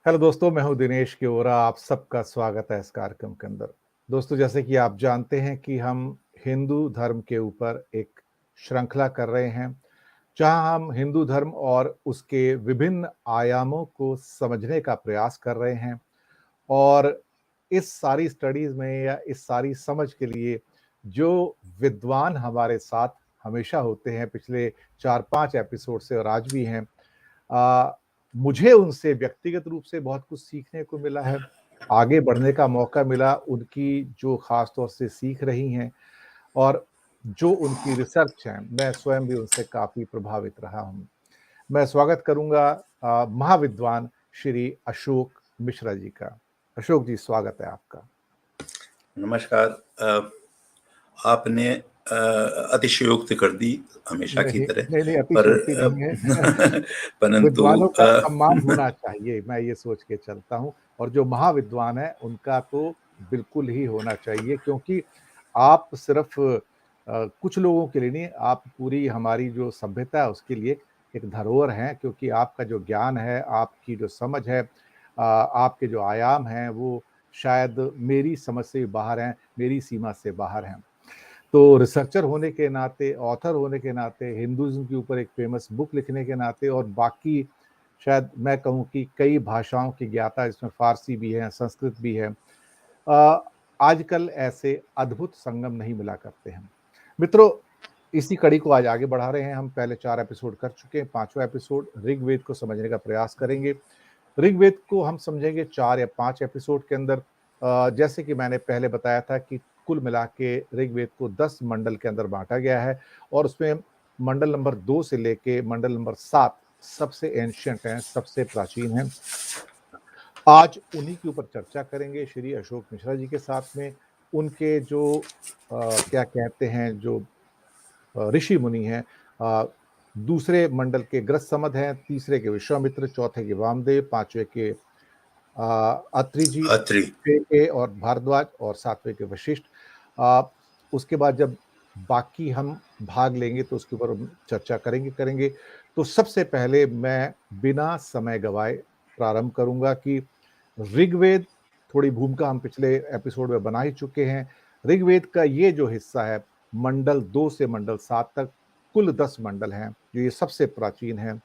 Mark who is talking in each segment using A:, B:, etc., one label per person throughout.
A: Hello दोस्तों, मैं हूं दिनेश केवरा। आप सबका स्वागत है इस कार्यक्रम के अंदर। दोस्तों, जैसे कि आप जानते हैं कि हम हिंदू धर्म के ऊपर एक श्रृंखला कर रहे हैं, जहां हम हिंदू धर्म और उसके विभिन्न आयामों को समझने का प्रयास कर रहे हैं। और इस सारी स्टडीज में या इस सारी समझ के लिए जो विद्वान हमारे साथ हमेशा होते हैं, पिछले 4-5 एपिसोड से और आज भी हैं, आ, मुझे उनसे व्यक्तिगत रूप से बहुत कुछ सीखने को मिला है, आगे बढ़ने का मौका मिला। उनकी जो खास तौर से सीख रही हैं और जो उनकी रिसर्च है, मैं स्वयं भी उनसे काफी प्रभावित रहा हूं। मैं स्वागत करूंगा महाविद्वान श्री अशोक मिश्रा जी का। अशोक जी, स्वागत है आपका।
B: नमस्कार। आपने अतिशयोक्ति कर दी हमेशा की
A: नहीं
B: तरह,
A: नहीं नहीं,
B: पर
A: अतिशयोक्ति नहीं है।
B: परंतु
A: विद्वानों का सम्मान होना चाहिए, मैं ये सोच के चलता हूं। और जो महाविद्वान है उनका तो बिल्कुल ही होना चाहिए, क्योंकि आप सिर्फ कुछ लोगों के लिए नहीं, आप पूरी हमारी जो सभ्यता है उसके लिए एक धरोहर हैं। क्योंकि आपका जो ज्ञान है, आपकी जो समझ है, आपके जो आयाम हैं, वो शायद मेरी समझ से भी बाहर हैं, मेरी सीमा से बाहर हैं। तो रिसर्चर होने के नाते, ऑथर होने के नाते, हिंदुइज्म के ऊपर एक फेमस बुक लिखने के नाते, और बाकी शायद मैं कहूँ कि कई भाषाओं की ज्ञाता, इसमें फारसी भी है, संस्कृत भी है, आजकल ऐसे अद्भुत संगम नहीं मिला करते हैं। मित्रों, इसी कड़ी को आज आगे बढ़ा रहे हैं। हम पहले 4 एपिसोड कर चुके हैं, 5वां एपिसोड ऋग्वेद को समझने का प्रयास करेंगे। ऋग्वेद को हम समझेंगे 4 या 5 एपिसोड के अंदर। जैसे कि मैंने पहले बताया था कि कुल मिला के ऋग्वेद को 10 मंडल के अंदर बांटा गया है, और उसमें मंडल नंबर 2 से लेके मंडल नंबर 7 सबसे एंशियंट हैं, सबसे प्राचीन हैं। आज उन्हीं के ऊपर चर्चा करेंगे श्री अशोक मिश्रा जी के साथ में। उनके जो क्या कहते हैं, जो ऋषि मुनि हैं, दूसरे मंडल के ग्रससमद हैं, तीसरे के विश्वामित्र, चौथे के वामदेव, पांचवे के अत्रि जी,
B: अत्रि।
A: छठवें के और भारद्वाज, और सातवें के वशिष्ठ। उसके बाद जब बाकी हम भाग लेंगे तो उसके ऊपर हम चर्चा करेंगे। तो सबसे पहले मैं बिना समय गवाए प्रारंभ करूंगा कि ऋग्वेद, थोड़ी भूमिका हम पिछले एपिसोड में बना ही चुके हैं। ऋग्वेद का ये जो हिस्सा है, मंडल 2 से मंडल 7 तक, कुल 10 मंडल हैं, जो ये सबसे प्राचीन हैं।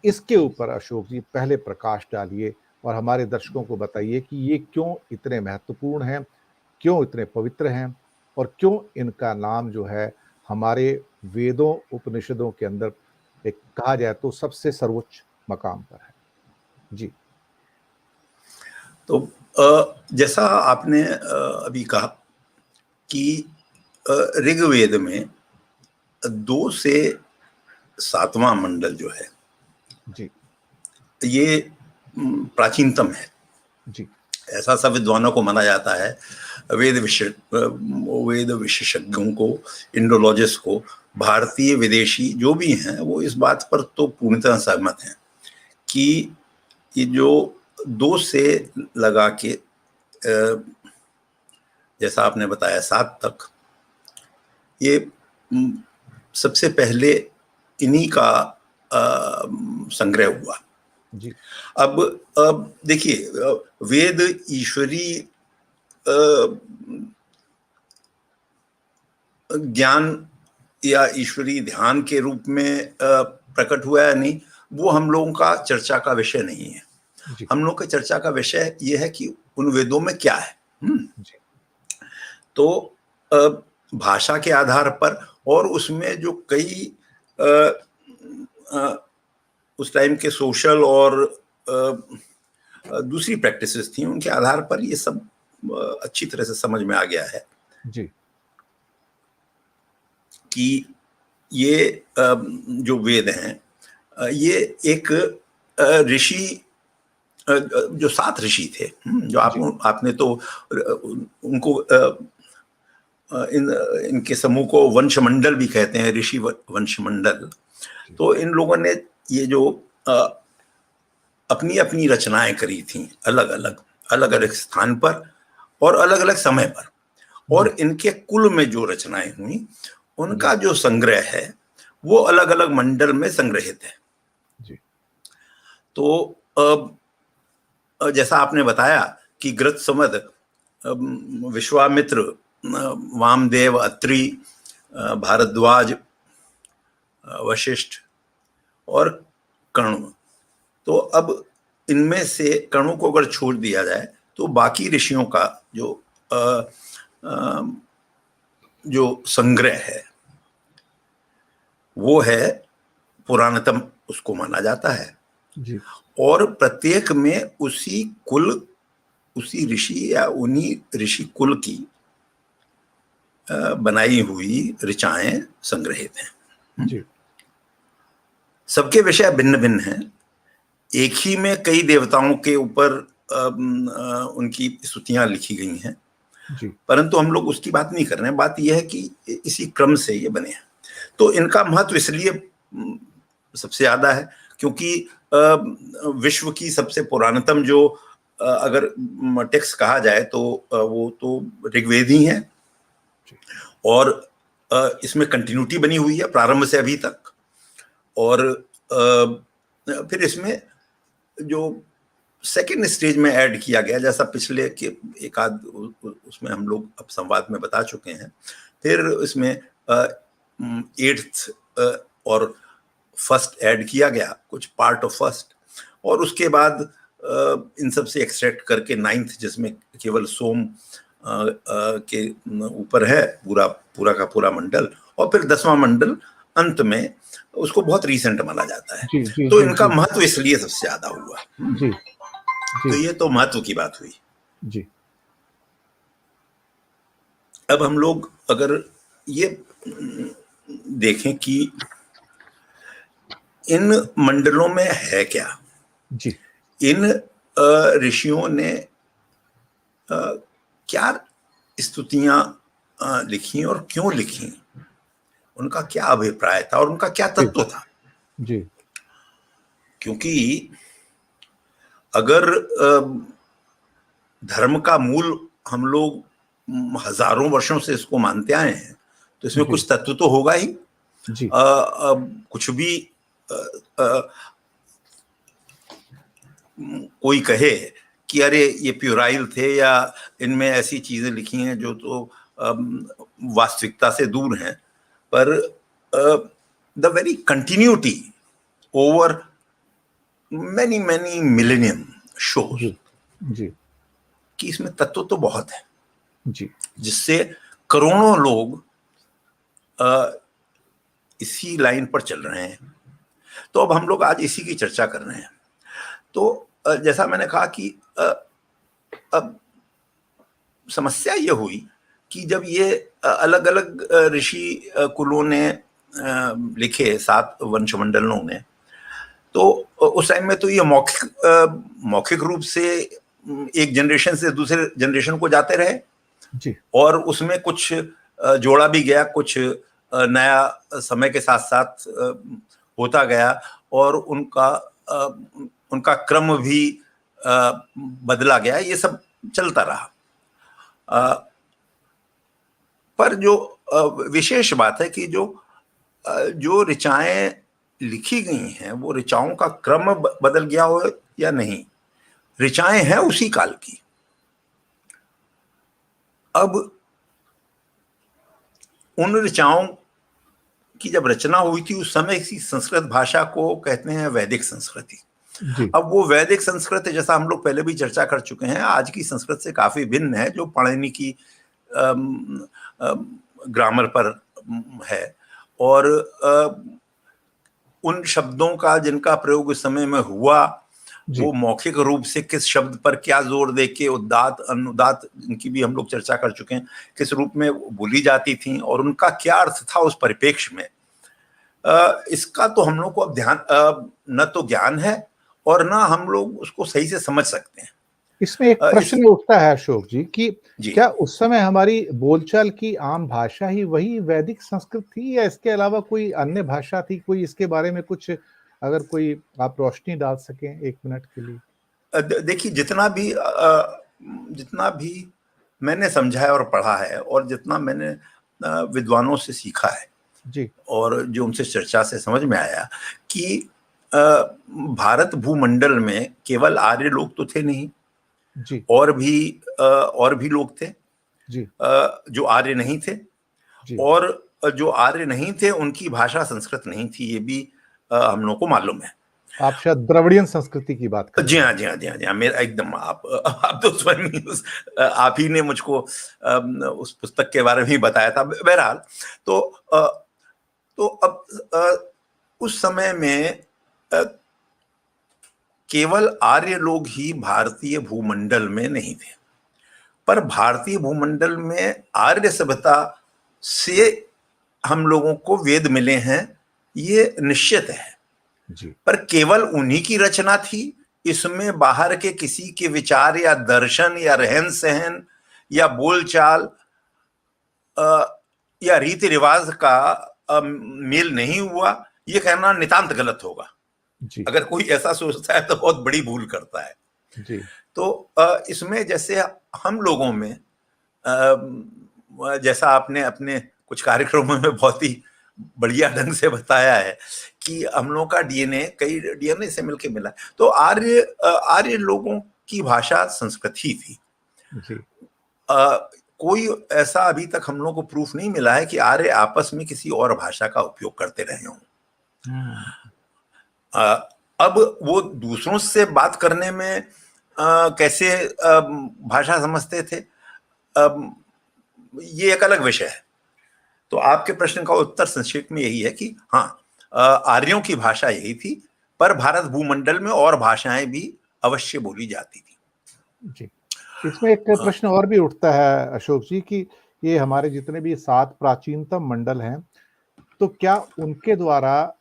A: इसके ऊपर अशोक जी पहले प्रकाश डालिए और हमारे दर्शकों को बताइए कि ये क्यों इतने महत्वपूर्ण हैं, क्यों इतने पवित्र हैं, और क्यों इनका नाम जो है हमारे वेदों उपनिषदों के अंदर एक कहा जाए तो सबसे सर्वोच्च मकाम पर है। जी।
B: तो जैसा आपने अभी कहा कि ऋग्वेद में 2 से 7वां मंडल जो है,
A: जी
B: ये प्राचीनतम है।
A: जी
B: ऐसा सब विद्वानों को माना जाता है, वेद विशेषज्ञों को, इंडोलॉजिस्ट को, भारतीय विदेशी जो भी हैं, वो इस बात पर तो पूर्णतः सहमत हैं कि ये जो 2 से लगा के जैसा आपने बताया 7 तक, ये सबसे पहले इन्हीं का संग्रह हुआ।
A: जी
B: अब देखिए, वेद ईश्वरी ज्ञान या ईश्वरी ध्यान के रूप में प्रकट हुआ है नहीं, वो हम लोगों का चर्चा का विषय नहीं है।
A: जी
B: हम लोग का चर्चा का विषय ये है कि उन वेदों में क्या है।
A: जी
B: तो भाषा के आधार पर और उसमें जो कई उस टाइम के सोशल और दूसरी प्रैक्टिसेस थी, उनके आधार पर ये सब अच्छी तरह से समझ में आ गया है
A: जी
B: कि ये जो वेद हैं, ये एक ऋषि, जो 7 ऋषि थे, जो आपने तो उनको इनके समूह को वंशमंडल भी कहते हैं, ऋषि वंशमंडल। तो इन लोगों ने ये जो अपनी अपनी रचनाएं करी थी, अलग अलग स्थान पर और अलग अलग समय पर, और इनके कुल में जो रचनाएं हुई, उनका जो संग्रह है वो अलग अलग मंडल में संग्रहित है।
A: जी।
B: तो जैसा आपने बताया कि गृत सुमद, विश्वामित्र, वामदेव, अत्रि, भारद्वाज, वशिष्ठ और कर्ण, तो अब इनमें से कर्ण को अगर छोड़ दिया जाए तो बाकी ऋषियों का जो संग्रह है वो है पुराणतम, उसको माना जाता है
A: जी।
B: और प्रत्येक में उसी कुल, उसी ऋषि या उन्हीं ऋषि कुल की बनाई हुई ऋचाएं संग्रहित हैं।
A: जी।
B: सबके विषय भिन्न भिन्न हैं, एक ही में कई देवताओं के ऊपर उनकी स्तुतियां लिखी गई हैं,
A: जी।
B: परंतु हम लोग उसकी बात नहीं कर रहे हैं। बात यह है कि इसी क्रम से ये बने हैं। तो इनका महत्व इसलिए सबसे ज्यादा है क्योंकि विश्व की सबसे पुरातनतम जो अगर टेक्स्ट कहा जाए तो वो तो ऋग्वेद ही है और इसमें कंटिन्यूटी बनी हुई है प्रारंभ से अभी तक। और फिर इसमें जो सेकेंड स्टेज में ऐड किया गया, जैसा पिछले के एक आध उसमें हम लोग अब संवाद में बता चुके हैं, फिर इसमें 8th और फर्स्ट ऐड किया गया, कुछ पार्ट ऑफ फर्स्ट, और उसके बाद इन सब से एक्सट्रैक्ट करके 9th जिसमें केवल सोम के ऊपर है पूरा का पूरा मंडल, और फिर 10वां मंडल अंत में, उसको बहुत रीसेंट माना जाता है। तो इनका महत्व इसलिए सबसे ज्यादा हुआ।
A: जी।
B: तो ये तो महत्व की बात हुई।
A: जी।
B: अब हम लोग अगर ये देखें कि इन मंडलों में है क्या,
A: जी।
B: इन ऋषियों ने क्या स्तुतियां लिखी और क्यों लिखी, उनका क्या अभिप्राय था और उनका क्या तत्व था।
A: जी।
B: क्योंकि अगर धर्म का मूल हम लोग हजारों वर्षों से इसको मानते आए हैं तो इसमें कुछ तत्व तो होगा ही।
A: जी।
B: कुछ भी कोई कहे कि अरे ये प्यूराइल थे या इनमें ऐसी चीजें लिखी हैं जो तो वास्तविकता से दूर हैं, पर the very continuity over many many millennium shows कि इसमें तत्व तो बहुत है
A: जी,
B: जिससे करोड़ों लोग इसी लाइन पर चल रहे हैं। तो अब हम लोग आज इसी की चर्चा कर रहे हैं। तो जैसा मैंने कहा कि अब समस्या ये हुई कि जब ये अलग अलग ऋषि कुलों ने लिखे, 7 वंशमंडलों ने, तो उस टाइम में तो ये मौखिक रूप से एक जनरेशन से दूसरे जनरेशन को जाते रहे
A: जी। और
B: उसमें कुछ जोड़ा भी गया, कुछ नया समय के साथ साथ होता गया और उनका क्रम भी बदला गया, ये सब चलता रहा। पर जो विशेष बात है कि जो ऋचाएं लिखी गई हैं वो ऋचाओं का क्रम बदल गया हो या नहीं, ऋचाएं हैं उसी काल की। अब उन ऋचाओं की जब रचना हुई थी उस समय की संस्कृत भाषा को कहते हैं वैदिक संस्कृति। अब वो वैदिक संस्कृत, जैसा हम लोग पहले भी चर्चा कर चुके हैं, आज की संस्कृत से काफी भिन्न है, जो पाणिनि की ग्रामर पर है, और उन शब्दों का जिनका प्रयोग उस समय में हुआ वो मौखिक रूप से किस शब्द पर क्या जोर दे के उदात्त अनुदात्त, इनकी भी हम लोग चर्चा कर चुके हैं, किस रूप में बोली जाती थी और उनका क्या अर्थ था उस परिप्रेक्ष्य में। इसका तो हम लोग को अब ध्यान न तो ज्ञान है और ना हम लोग उसको सही से समझ सकते हैं।
A: इसमें एक प्रश्न उठता है अशोक जी कि क्या उस समय हमारी बोलचाल की आम भाषा ही वही वैदिक संस्कृत थी या इसके अलावा कोई अन्य भाषा थी? कोई इसके बारे में कुछ अगर कोई आप रोशनी डाल सकें 1 मिनट के लिए।
B: देखिए, जितना भी मैंने समझा है और पढ़ा है और जितना मैंने विद्वानों से सीखा है
A: जी,
B: और जो उनसे चर्चा से समझ में आया कि भारत भूमंडल में केवल आर्य लोग तो थे नहीं,
A: जी
B: और भी लोग थे
A: जी
B: जो आर्य नहीं थे,
A: जी।
B: और जो आर्य नहीं थे उनकी भाषा संस्कृत नहीं थी, ये भी हम लोग को मालूम है।
A: आप शायद द्रविड़ियन संस्कृति की बात कर
B: जी
A: रहे
B: हाँ,
A: हैं।
B: जी हाँ, जी हाँ, जी हाँ, मेरा एकदम आप तो स्वयं ही आप ही ने मुझको उस पुस्तक के बारे में ही बताया था। बहरहाल, तो तो अब उस समय में केवल आर्य लोग ही भारतीय भूमंडल में नहीं थे, पर भारतीय भूमंडल में आर्य सभ्यता से हम लोगों को वेद मिले हैं, ये निश्चित है।
A: जी
B: पर केवल उन्हीं की रचना थी, इसमें बाहर के किसी के विचार या दर्शन या रहन सहन या बोलचाल या रीति रिवाज का मेल नहीं हुआ, ये कहना नितांत गलत होगा।
A: जी
B: अगर कोई ऐसा सोचता है तो बहुत बड़ी भूल करता है।
A: जी
B: तो इसमें जैसे हम लोगों में जैसा आपने अपने कुछ कार्यक्रमों में बहुत ही बढ़िया ढंग से बताया है कि हम लोगों का डीएनए कई डीएनए से मिलके मिला, तो आर्य लोगों की भाषा संस्कृत ही थी।
A: जी।
B: कोई ऐसा अभी तक हम लोगों को प्रूफ नहीं मिला है कि आर्य आपस में किसी और भाषा का उपयोग करते रहे हों। अब वो दूसरों से बात करने में कैसे भाषा समझते थे, ये एक अलग विषय है। तो आपके प्रश्न का उत्तर संक्षेप में यही है कि हाँ, आर्यों की भाषा यही थी, पर भारत भूमंडल में और भाषाएं भी अवश्य बोली जाती थी।
A: जी। इसमें एक प्रश्न और भी उठता है अशोक जी कि ये हमारे जितने भी 7 प्राचीनतम मंडल हैं, तो क्या उनके द्वारा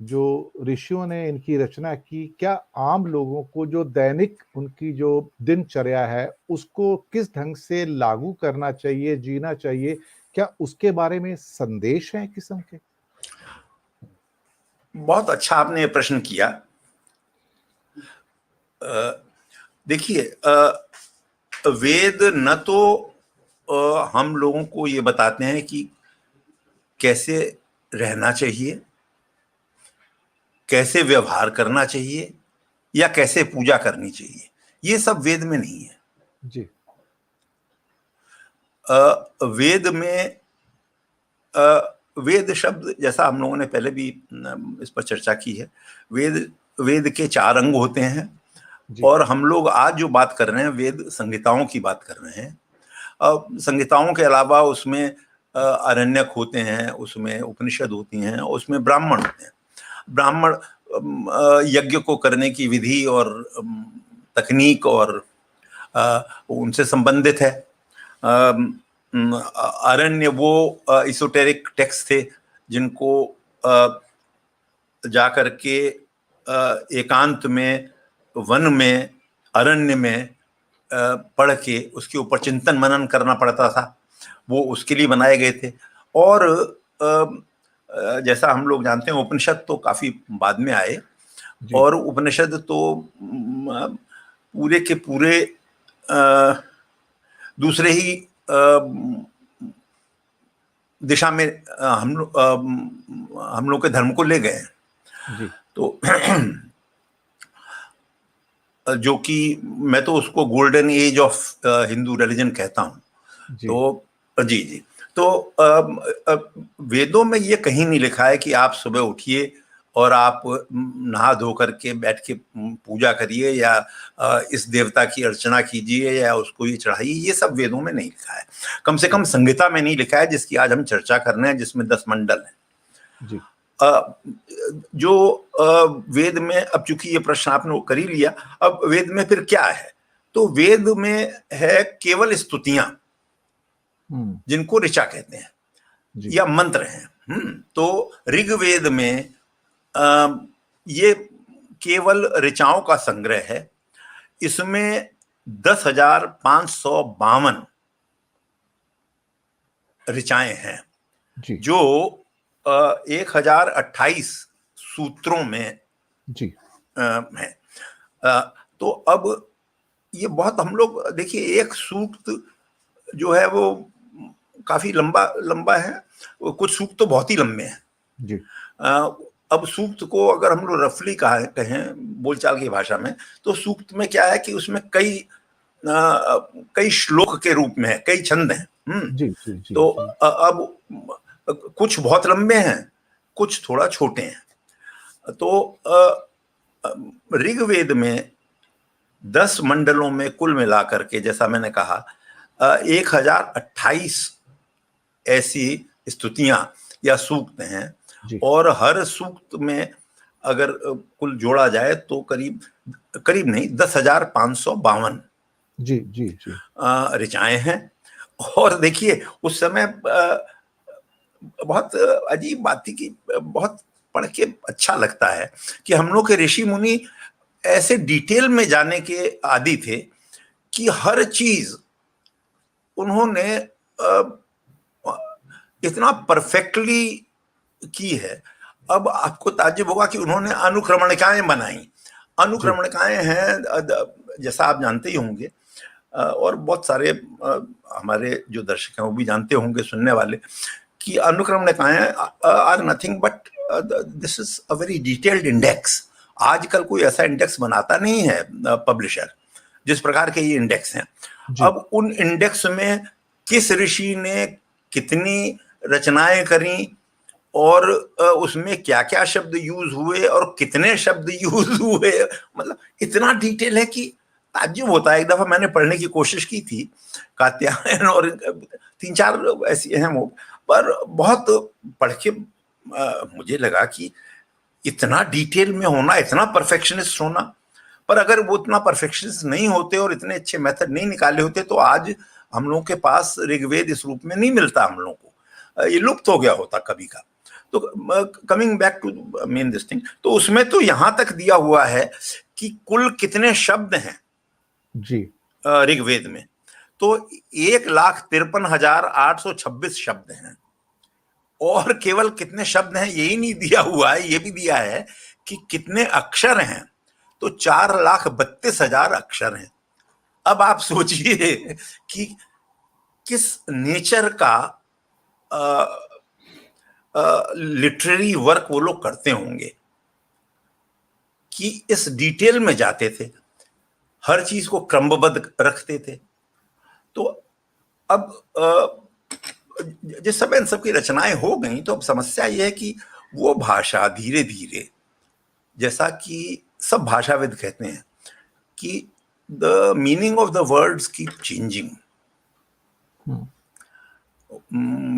A: जो ऋषियों ने इनकी रचना की, क्या आम लोगों को जो दैनिक उनकी जो दिनचर्या है, उसको किस ढंग से लागू करना चाहिए, जीना चाहिए? क्या उसके बारे में संदेश हैं किस्म के?
B: बहुत अच्छा आपने ये प्रश्न किया। देखिए, वेद न तो हम लोगों को ये बताते हैं कि कैसे रहना चाहिए, कैसे व्यवहार करना चाहिए, या कैसे पूजा करनी चाहिए, ये सब वेद में नहीं है।
A: जी।
B: वेद में वेद शब्द, जैसा हम लोगों ने पहले भी इस पर चर्चा की है, वेद वेद के 4 अंग होते हैं,
A: जी।
B: और हम लोग आज जो बात कर रहे हैं वेद संहिताओं की बात कर रहे हैं। संहिताओं के अलावा उसमें अरण्यक होते हैं, उसमें उपनिषद होती हैं, उसमें ब्राह्मण होते हैं। ब्राह्मण यज्ञ को करने की विधि और तकनीक और उनसे संबंधित है। अरण्य वो इsoteric टेक्स्ट थे जिनको जाकर के एकांत में, वन में, अरण्य में पढ़ के उसके ऊपर चिंतन मनन करना पड़ता था, वो उसके लिए बनाए गए थे। और जैसा हम लोग जानते हैं उपनिषद तो काफी बाद में आए,
A: जी।
B: और उपनिषद तो पूरे के पूरे दूसरे ही दिशा में हम लोग के धर्म को ले गए।
A: जी।
B: तो जो कि मैं तो उसको golden age of Hindu religion कहता हूँ।
A: जी।
B: तो जी जी, तो वेदों में ये कहीं नहीं लिखा है कि आप सुबह उठिए और आप नहा धो करके बैठ के पूजा करिए, या इस देवता की अर्चना कीजिए, या उसको ये चढ़ाइए, ये सब वेदों में नहीं लिखा है। कम से कम संहिता में नहीं लिखा है, जिसकी आज हम चर्चा कर रहे हैं, जिसमें 10 मंडल हैं।
A: जी।
B: जो वेद में, अब चूंकि ये प्रश्न आपने कर ही लिया, अब वेद में फिर क्या है? तो वेद में है केवल स्तुतियां, जिनको ऋचा कहते हैं, या मंत्र हैं। तो ऋग्वेद में ये केवल ऋचाओं का संग्रह है। इसमें 10,552 ऋचाएं हैं, जो 1028 सूत्रों में
A: जी।
B: है। तो अब ये बहुत, हम लोग देखिए, एक सूक्त जो है वो काफी लंबा लंबा है, कुछ सूक्त तो बहुत ही लंबे हैं।
A: जी।
B: अब सूक्त को अगर हम लोग रफली कहें बोलचाल की भाषा में, तो सूक्त में क्या है कि उसमें कई श्लोक के रूप में है, कई छंद हैं।
A: जी, जी, जी,
B: तो
A: जी।
B: अब कुछ बहुत लंबे हैं, कुछ थोड़ा छोटे हैं। तो ऋग्वेद में 10 मंडलों में कुल मिलाकर के, जैसा मैंने कहा, 1028 ऐसी स्तुतियां या सूक्त हैं,
A: जी,
B: और हर सूक्त में अगर कुल जोड़ा जाए तो करीब करीब नहीं, 10,552
A: जी, जी, जी।
B: ऋचाएं हैं। और देखिए उस समय बहुत अजीब बात थी कि बहुत पढ़ के अच्छा लगता है कि हम लोग के ऋषि मुनि ऐसे डिटेल में जाने के आदी थे कि हर चीज उन्होंने इतना परफेक्टली की है। अब आपको ताज्जुब होगा कि उन्होंने अनुक्रमणिकाएं बनाई।
A: जी,
B: अनुक्रमणिकाएं हैं, जैसा आप जानते ही होंगे, और बहुत सारे हमारे जो दर्शक हैं वो भी जानते होंगे, सुनने वाले, कि अनुक्रमणिकाएं are nothing but this is a very detailed index. आजकल कोई ऐसा इंडेक्स बनाता नहीं है पब्लिशर जिस प्रकार के ये इंडेक्स हैं।
A: जी,
B: अब उन इंडेक्स में किस ऋषि ने कितनी रचनाएं करी, और उसमें क्या क्या शब्द यूज हुए और कितने शब्द यूज हुए, मतलब इतना डिटेल है कि ताज्जुब होता है। एक दफा मैंने पढ़ने की कोशिश की थी कात्यायन, और 3-4 ऐसी हैं वो, पर बहुत पढ़ के मुझे लगा कि इतना डिटेल में होना, इतना परफेक्शनिस्ट होना। पर अगर वो इतना परफेक्शनिस्ट नहीं होते और इतने अच्छे मेथड नहीं निकाले होते तो आज हम लोगों के पास ऋग्वेद इस रूप में नहीं मिलता हम लोगों को, ये लुप्त हो गया होता कभी का। तो coming back to main this thing, तो उसमें तो यहां तक दिया हुआ है कि कुल कितने शब्द हैं
A: जी।
B: ऋग्वेद में। तो 1,53,826 शब्द हैं। और केवल कितने शब्द हैं यही नहीं दिया हुआ है, ये भी दिया है कि कितने अक्षर हैं। तो 4,32,000 अक्षर हैं। अब आप सोचिए कि किस नेचर का लिटरेरी वर्क वो लोग करते होंगे कि इस डिटेल में जाते थे, हर चीज को क्रमबद्ध रखते थे। तो अब जिस समय इन सबकी रचनाएं हो गई, तो अब समस्या यह है कि वो भाषा धीरे धीरे, जैसा कि सब भाषाविद कहते हैं कि the meaning of the words keep changing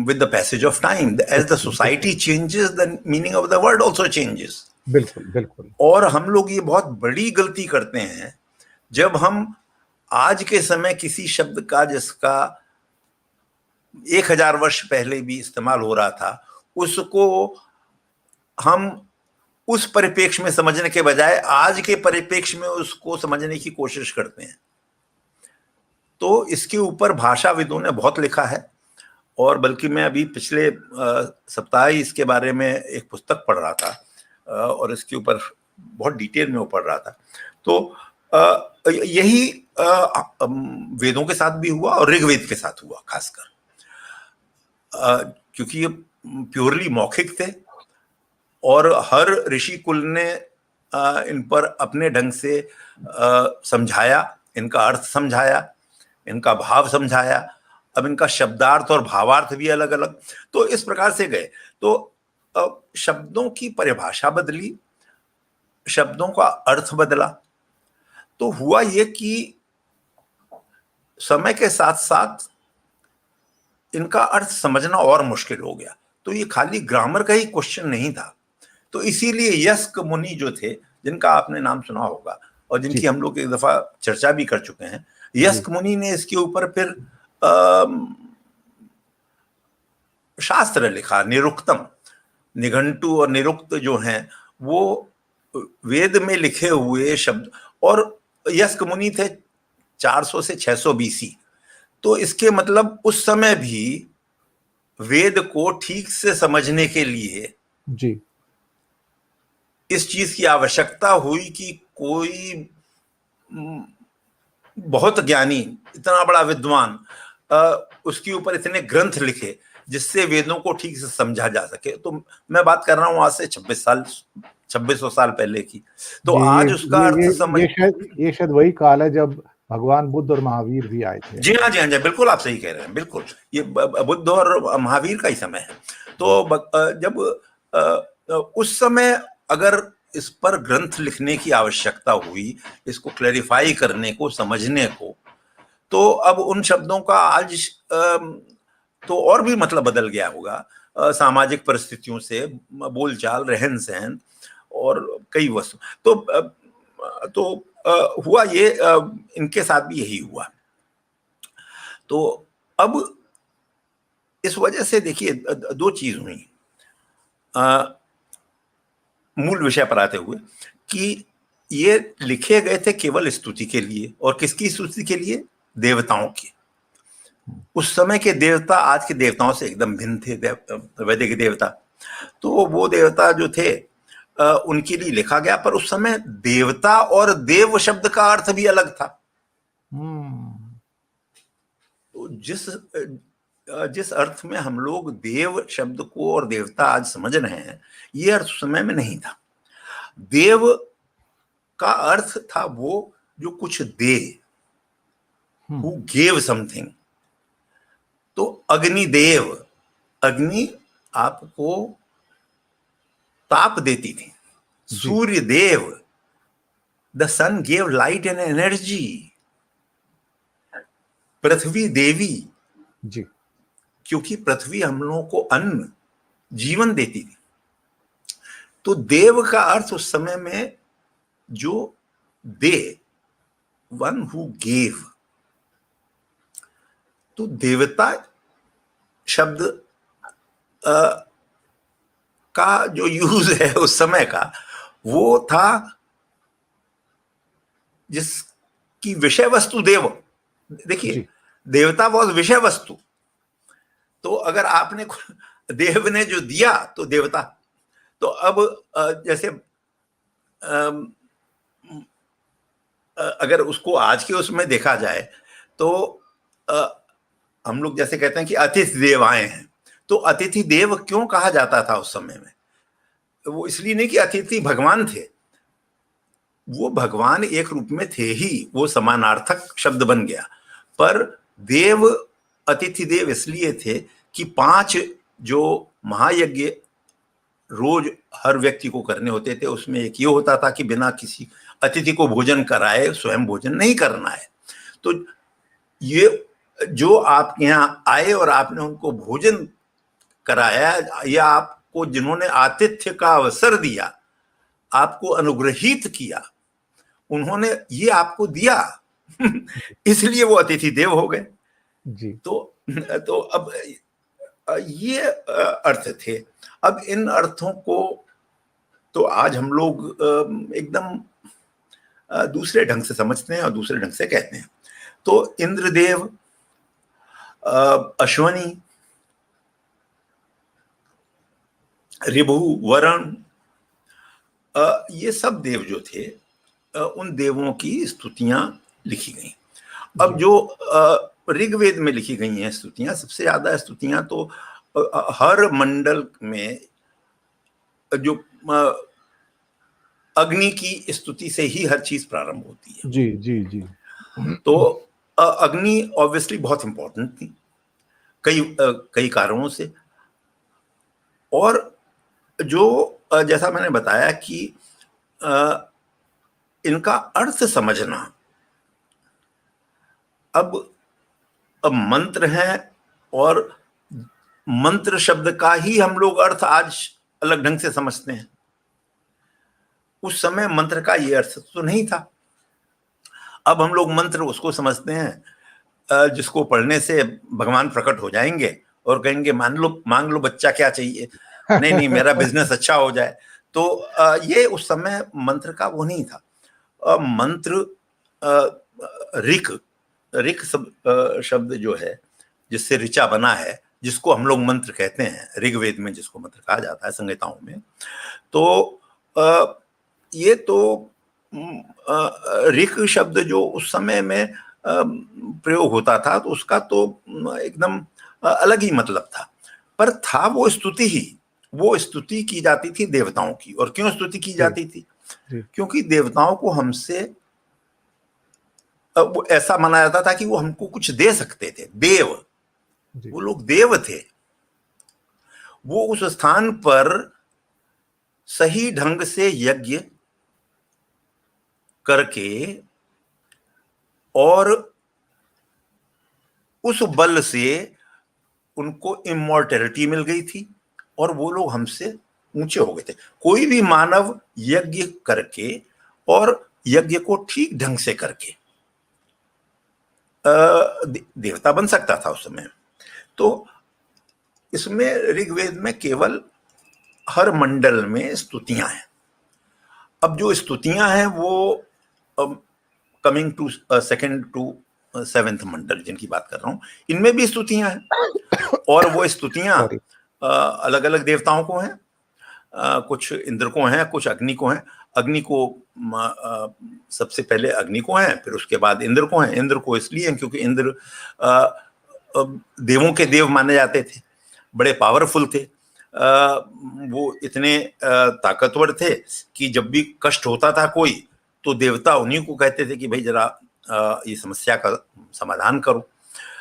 B: with the passage of time. As the
A: बिल्कुल,
B: society
A: बिल्कुल,
B: changes, the meaning of the word also changes.
A: बिल्कुल, बिल्कुल।
B: और हम लोग ये बहुत बड़ी गलती करते हैं जब हम आज के समय किसी शब्द का, जिसका 1,000 वर्ष पहले भी इस्तेमाल हो रहा था, उसको हम उस परिप्रेक्ष्य में समझने के बजाय आज के परिप्रेक्ष्य में उसको समझने की कोशिश करते हैं। तो इसके ऊपर भाषाविदों ने बहुत लिखा है, और बल्कि मैं अभी पिछले सप्ताह ही इसके बारे में एक पुस्तक पढ़ रहा था, और इसके ऊपर बहुत डिटेल में वो पढ़ रहा था। तो यही वेदों के साथ भी हुआ और ऋग्वेद के साथ हुआ खासकर, क्योंकि ये प्योरली मौखिक थे और हर ऋषि कुल ने इन पर अपने ढंग से समझाया, इनका अर्थ समझाया, इनका भाव समझाया। अब इनका शब्दार्थ और भावार्थ भी अलग अलग, तो इस प्रकार से गए। तो शब्दों की परिभाषा बदली, शब्दों का अर्थ बदला। तो हुआ ये कि समय के साथ साथ इनका अर्थ समझना और मुश्किल हो गया। तो ये खाली ग्रामर का ही क्वेश्चन नहीं था। तो इसीलिए यस्क मुनि जो थे, जिनका आपने नाम सुना होगा और
A: जी,
B: जिनकी हम लोग एक दफा चर्चा भी कर चुके हैं,
A: जी,
B: यस्क मुनि ने इसके ऊपर फिर शास्त्र लिखा, निरुक्तम। निघंटु और निरुक्त जो हैं वो वेद में लिखे हुए शब्द, और यस्क मुनि थे 400 से 600 बीसी। तो इसके मतलब उस समय भी वेद को ठीक से समझने के लिए
A: जी,
B: इस चीज की आवश्यकता हुई कि कोई बहुत ज्ञानी, इतना बड़ा विद्वान उसके ऊपर इतने ग्रंथ लिखे जिससे वेदों को ठीक से समझा जा सके। तो मैं बात कर रहा हूं आज से 2600 साल पहले की। तो
A: जी,
B: आज उसका अर्थ समझ,
A: ये शायद वही काल है जब भगवान बुद्ध और महावीर भी आए थे।
B: जी हाँ, जी हाँ, जी, बिल्कुल आप सही कह रहे हैं, बिल्कुल ये बुद्ध और महावीर का ही समय है। तो जब उस समय अगर इस पर ग्रंथ लिखने की आवश्यकता हुई, इसको क्लैरिफाई करने को, समझने को, तो अब उन शब्दों का आज तो और भी मतलब बदल गया होगा, सामाजिक परिस्थितियों से, बोलचाल, रहन सहन और कई वस्तु। तो हुआ ये, इनके साथ भी यही हुआ। तो अब इस वजह से देखिए दो चीज हुई, मूल विषय पर आते हुए, कि ये लिखे गए थे केवल स्तुति के लिए। और किसकी स्तुति के लिए? देवताओं की। उस समय के देवता आज के देवताओं से एकदम भिन्न थे, वैदिक देवता। तो वो देवता जो थे उनके लिए लिखा गया, पर उस समय देवता और देव शब्द का अर्थ भी अलग था। तो जिस अर्थ में हम लोग देव शब्द को और देवता आज समझ रहे हैं, ये अर्थ उस समय में नहीं था। देव का अर्थ था वो जो कुछ दे, हु गेव समथिंग। तो अग्निदेव, अग्नि आपको ताप देती थी। Surya Dev, the sun gave light and energy. Prithvi Devi,
A: ji,
B: क्योंकि पृथ्वी हम लोगों को अन्न, जीवन देती थी। तो देव का अर्थ उस समय में जो दे, वन हु गेव। तो देवता शब्द का जो यूज है उस समय का, वो था जिसकी विषय वस्तु देव। देखिए, देवता वॉज विषय वस्तु। तो अगर आपने, देव ने जो दिया तो देवता। तो अब जैसे अगर उसको आज के उसमें देखा जाए, तो हम लोग जैसे कहते हैं कि अतिथि देव आए हैं। तो अतिथि देव क्यों कहा जाता था उस समय में? वो इसलिए नहीं कि अतिथि भगवान थे, वो भगवान एक रूप में थे ही, वो समानार्थक शब्द बन गया। पर देव, अतिथि देव इसलिए थे कि 5 जो महायज्ञ रोज हर व्यक्ति को करने होते थे, उसमें एक ये होता था कि बिना किसी अतिथि को भोजन कराए स्वयं भोजन नहीं करना है। तो ये जो आपके यहाँ आए और आपने उनको भोजन कराया, या आपको जिन्होंने आतिथ्य का अवसर दिया, आपको अनुग्रहित किया, उन्होंने ये आपको दिया इसलिए वो अतिथि देव हो गए। जी। तो अब ये अर्थ थे। अब इन अर्थों को तो आज हम लोग एकदम दूसरे ढंग से समझते हैं और दूसरे ढंग से कहते हैं। तो इंद्रदेव, अश्वनी, ऋभु, वरुण, ये सब देव जो थे, उन देवों की स्तुतियां लिखी गई। अब जो ऋग्वेद में लिखी गई हैं स्तुतियां, सबसे ज्यादा स्तुतियां तो हर मंडल में जो अग्नि की स्तुति से ही हर चीज प्रारंभ होती है। जी जी जी। तो अग्नि ऑब्वियसली बहुत इंपॉर्टेंट थी कई कारणों से। और जो जैसा मैंने बताया कि इनका अर्थ समझना, अब मंत्र है, और मंत्र शब्द का ही हम लोग अर्थ आज अलग ढंग से समझते हैं। उस समय मंत्र का ये अर्थ तो नहीं था। अब हम लोग मंत्र उसको समझते हैं जिसको पढ़ने से भगवान प्रकट हो जाएंगे और कहेंगे मांग लो बच्चा क्या चाहिए, नहीं नहीं मेरा बिजनेस अच्छा हो जाए। तो ये उस समय मंत्र का वो नहीं था। मंत्र ऋक शब्द जो है, जिससे ऋचा बना है, जिसको हम लोग मंत्र कहते हैं, ऋग्वेद में जिसको मंत्र कहा जाता है संहिताओं में। तो ये तो ऋक शब्द जो उस समय में प्रयोग होता था, तो उसका तो एकदम अलग ही मतलब था। पर था वो स्तुति ही, वो स्तुति की जाती थी देवताओं की। और क्यों स्तुति की
A: जी,
B: जाती थी?
A: जी,
B: क्योंकि देवताओं को हमसे वो ऐसा माना जाता था कि वो हमको कुछ दे सकते थे। देव,
A: जी,
B: वो लोग देव थे। वो उस स्थान पर सही ढंग से यज्ञ करके और उस बल से उनको इमॉर्टैलिटी मिल गई थी और वो लोग हमसे ऊंचे हो गए थे। कोई भी मानव यज्ञ करके और यज्ञ को ठीक ढंग से करके देवता बन सकता था उस समय। तो इसमें ऋग्वेद में केवल हर मंडल में स्तुतियां हैं। अब जो स्तुतियां हैं वो coming to second to seventh मंडल जिनकी बात कर रहा हूं, इनमें भी स्तुतियां हैं। और वो स्तुतियां
A: सॉरी।
B: अलग अलग देवताओं को हैं। कुछ इंद्र को हैं, कुछ अग्नि को हैं। अग्नि को सबसे पहले अग्नि को हैं, फिर उसके बाद इंद्र को हैं। इंद्र को इसलिए हैं क्योंकि इंद्र देवों के देव माने जाते थे, बड़े पावरफुल थे। वो इतने ताकतवर थे कि जब भी कष्ट होता था कोई, तो देवता उन्हीं को कहते थे कि भाई जरा ये समस्या का समाधान करो।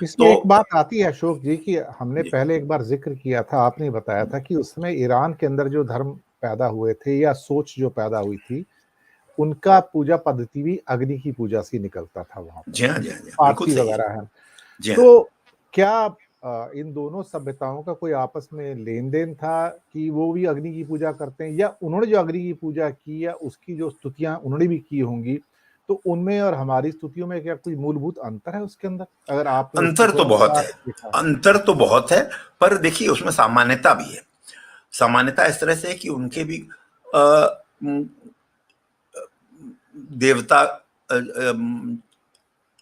A: इसमें एक
B: तो
A: बात आती है अशोक जी कि हमने
B: जी,
A: पहले एक बार ज़िक्र किया था, आपने बताया था कि उस समय ईरान के अंदर जो धर्म पैदा हुए थे या सोच जो पैदा हुई थी, उनका पूजा पद्धति भी अग्नि की पूजा से निकलता था वहाँ पर,
B: जी हाँ, जी हाँ, जी हाँ, बिल्कुल
A: पारसी
B: सही है।
A: वगैरह हैं।
B: जी हाँ।
A: तो क्या इन दोनों सभ्यताओं का कोई आपस में लेन-देन था कि वो भी अग्नि की पूजा करते हैं या उन्होंने जो अग्नि की पूजा की या उसकी जो स्तुतियाँ उन्होंने भी की होंगी, तो उनमें और हमारी स्तुतियों में क्या कोई मूलभूत अंतर है उसके अंदर? अगर आपने उसको
B: अंतर तो बहुत
A: थोड़ा-सा
B: है,
A: देखा?
B: अंतर तो बहुत है। पर देखिए उसमें सामान्यता भी है। सामान्यता इस तरह से है कि उनके भी अ, उम, देवता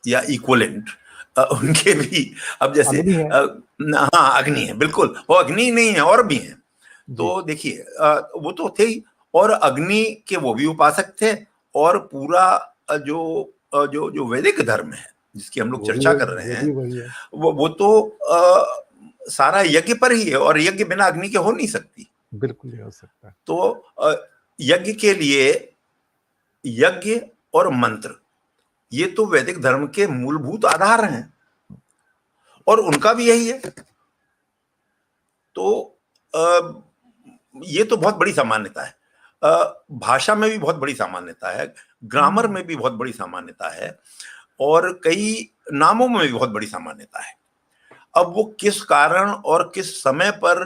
B: या इक्विवेलेंट उनके भी अब जैसे
A: अग्नि है।
B: हाँ, अग्नि है, बिल्कुल। वो अग्नि नहीं है, और भी हैं।
A: जी,
B: तो देखिए वो तो थे ही। और अग्नि के वो भी उपासक थे। और पूरा जो जो वैदिक धर्म है जिसकी हम लोग चर्चा कर रहे
A: वो
B: हैं,
A: भी वही है।
B: वो तो सारा यज्ञ पर ही है, और यज्ञ बिना अग्नि के हो नहीं सकती।
A: बिल्कुल नहीं हो सकता।
B: तो यज्ञ के लिए यज्ञ और मंत्र, ये तो वैदिक धर्म के मूलभूत आधार हैं, और उनका भी यही है। तो अ, ये तो बहुत बड़ी सामान्यता है। भाषा में भी बहुत बड़ी सामान्यता है, ग्रामर
A: हुँ,
B: में भी बहुत बड़ी सामान्यता है, और कई नामों में भी बहुत बड़ी सामान्यता है। अब वो किस कारण और किस समय पर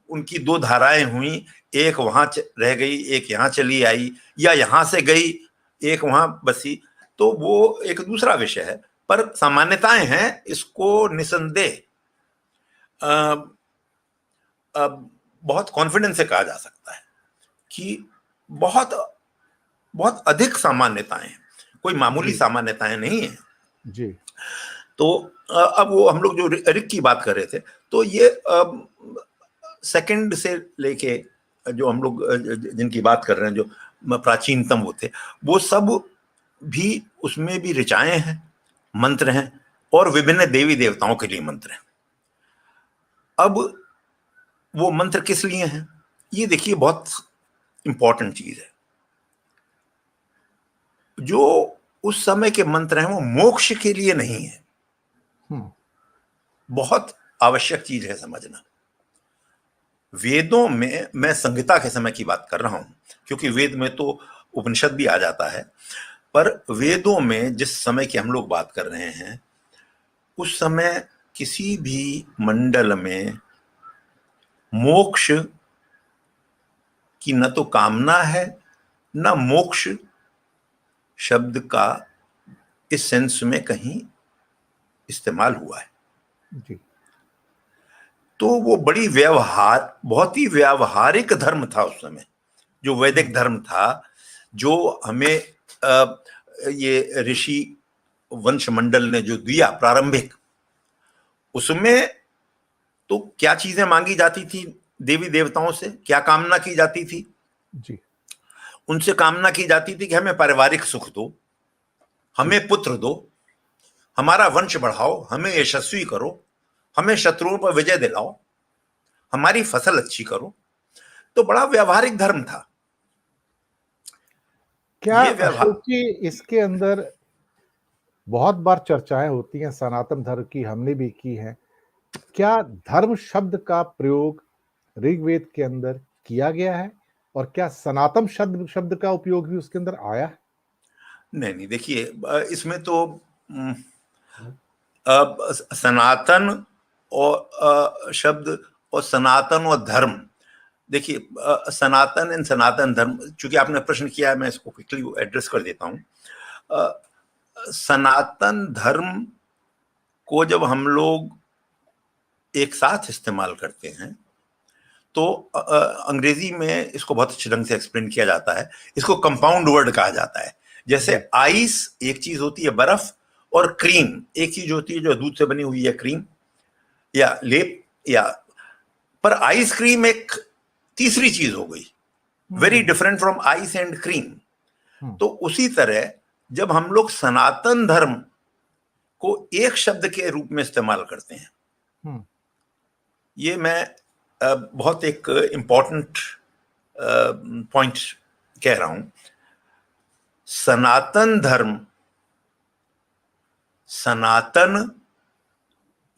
B: उनकी दो धाराएं हुई, एक वहां रह गई, एक यहाँ चली आई, या यहाँ से गई, एक वहां बसी, तो वो एक दूसरा विषय है। पर सामान्यताएं हैं, इसको निसंदेह बहुत कॉन्फिडेंस से कहा जा सकता है कि बहुत बहुत अधिक सामान्यताएं हैं, कोई मामूली
A: जी,
B: सामान्यताएं नहीं है।
A: जी,
B: तो अब वो हम लोग जो रिक की बात कर रहे थे, तो ये सेकंड से लेके जो हम लोग जिनकी बात कर रहे हैं, जो प्राचीनतम वो थे, वो सब भी उसमें भी ऋचाएं हैं, मंत्र हैं, और विभिन्न देवी देवताओं के लिए मंत्र हैं। अब वो मंत्र किस लिए हैं, ये देखिए बहुत इंपॉर्टेंट चीज है। जो उस समय के मंत्र हैं वो मोक्ष के लिए नहीं है।
A: हुँ,
B: बहुत आवश्यक चीज है समझना। वेदों में, मैं संहिता के समय की बात कर रहा हूं, क्योंकि वेद में तो उपनिषद भी आ जाता है। पर वेदों में जिस समय की हम लोग बात कर रहे हैं, उस समय किसी भी मंडल में मोक्ष की न तो कामना है, न मोक्ष शब्द का इस सेंस में कहीं इस्तेमाल हुआ है।
A: जी,
B: तो वो बड़ी बहुत ही व्यावहारिक धर्म था उस समय, जो
A: हुँ,
B: वैदिक धर्म था, जो हमें अ, ये ऋषि वंश मंडल ने जो दिया प्रारंभिक, उसमें तो क्या चीजें मांगी जाती थी, देवी देवताओं से क्या कामना की जाती थी?
A: जी,
B: उनसे कामना की जाती थी कि हमें पारिवारिक सुख दो,
A: जी,
B: हमें पुत्र दो, हमारा वंश बढ़ाओ, हमें यशस्वी करो, हमें शत्रुओं पर विजय दिलाओ, हमारी फसल अच्छी करो। तो बड़ा व्यवहारिक धर्म था
A: क्या
B: ये
A: अशोक
B: व्यवहार।
A: जी, इसके अंदर बहुत बार चर्चाएं होती हैं, सनातन धर्म की हमने भी की हैं। क्या धर्म शब्द का प्रयोग ऋग्वेद के अंदर किया गया है? और क्या सनातन शब्द शब्द का उपयोग भी उसके अंदर आया है?
B: नहीं नहीं, देखिए इसमें तो सनातन और शब्द और सनातन और धर्म, देखिए सनातन एंड सनातन धर्म, चूंकि आपने प्रश्न किया है मैं इसको क्विकली एड्रेस कर देता हूं। सनातन धर्म को जब हम लोग एक साथ इस्तेमाल करते हैं तो अंग्रेजी में इसको बहुत अच्छे ढंग से एक्सप्लेन किया जाता है। इसको कंपाउंड वर्ड कहा जाता है। जैसे
A: राइट।
B: आइस एक चीज होती है बर्फ, और क्रीम एक चीज होती है जो दूध से बनी हुई है, क्रीम या लेप या, पर आइसक्रीम एक तीसरी चीज हो गई, very
A: hmm,
B: different from ice and cream.
A: हुँ,
B: तो उसी तरह जब हम लोग सनातन धर्म को एक शब्द के रूप में इस्तेमाल करते हैं,
A: हुँ,
B: ये मैं बहुत एक इंपॉर्टेंट पॉइंट कह रहा हूं। सनातन धर्म, सनातन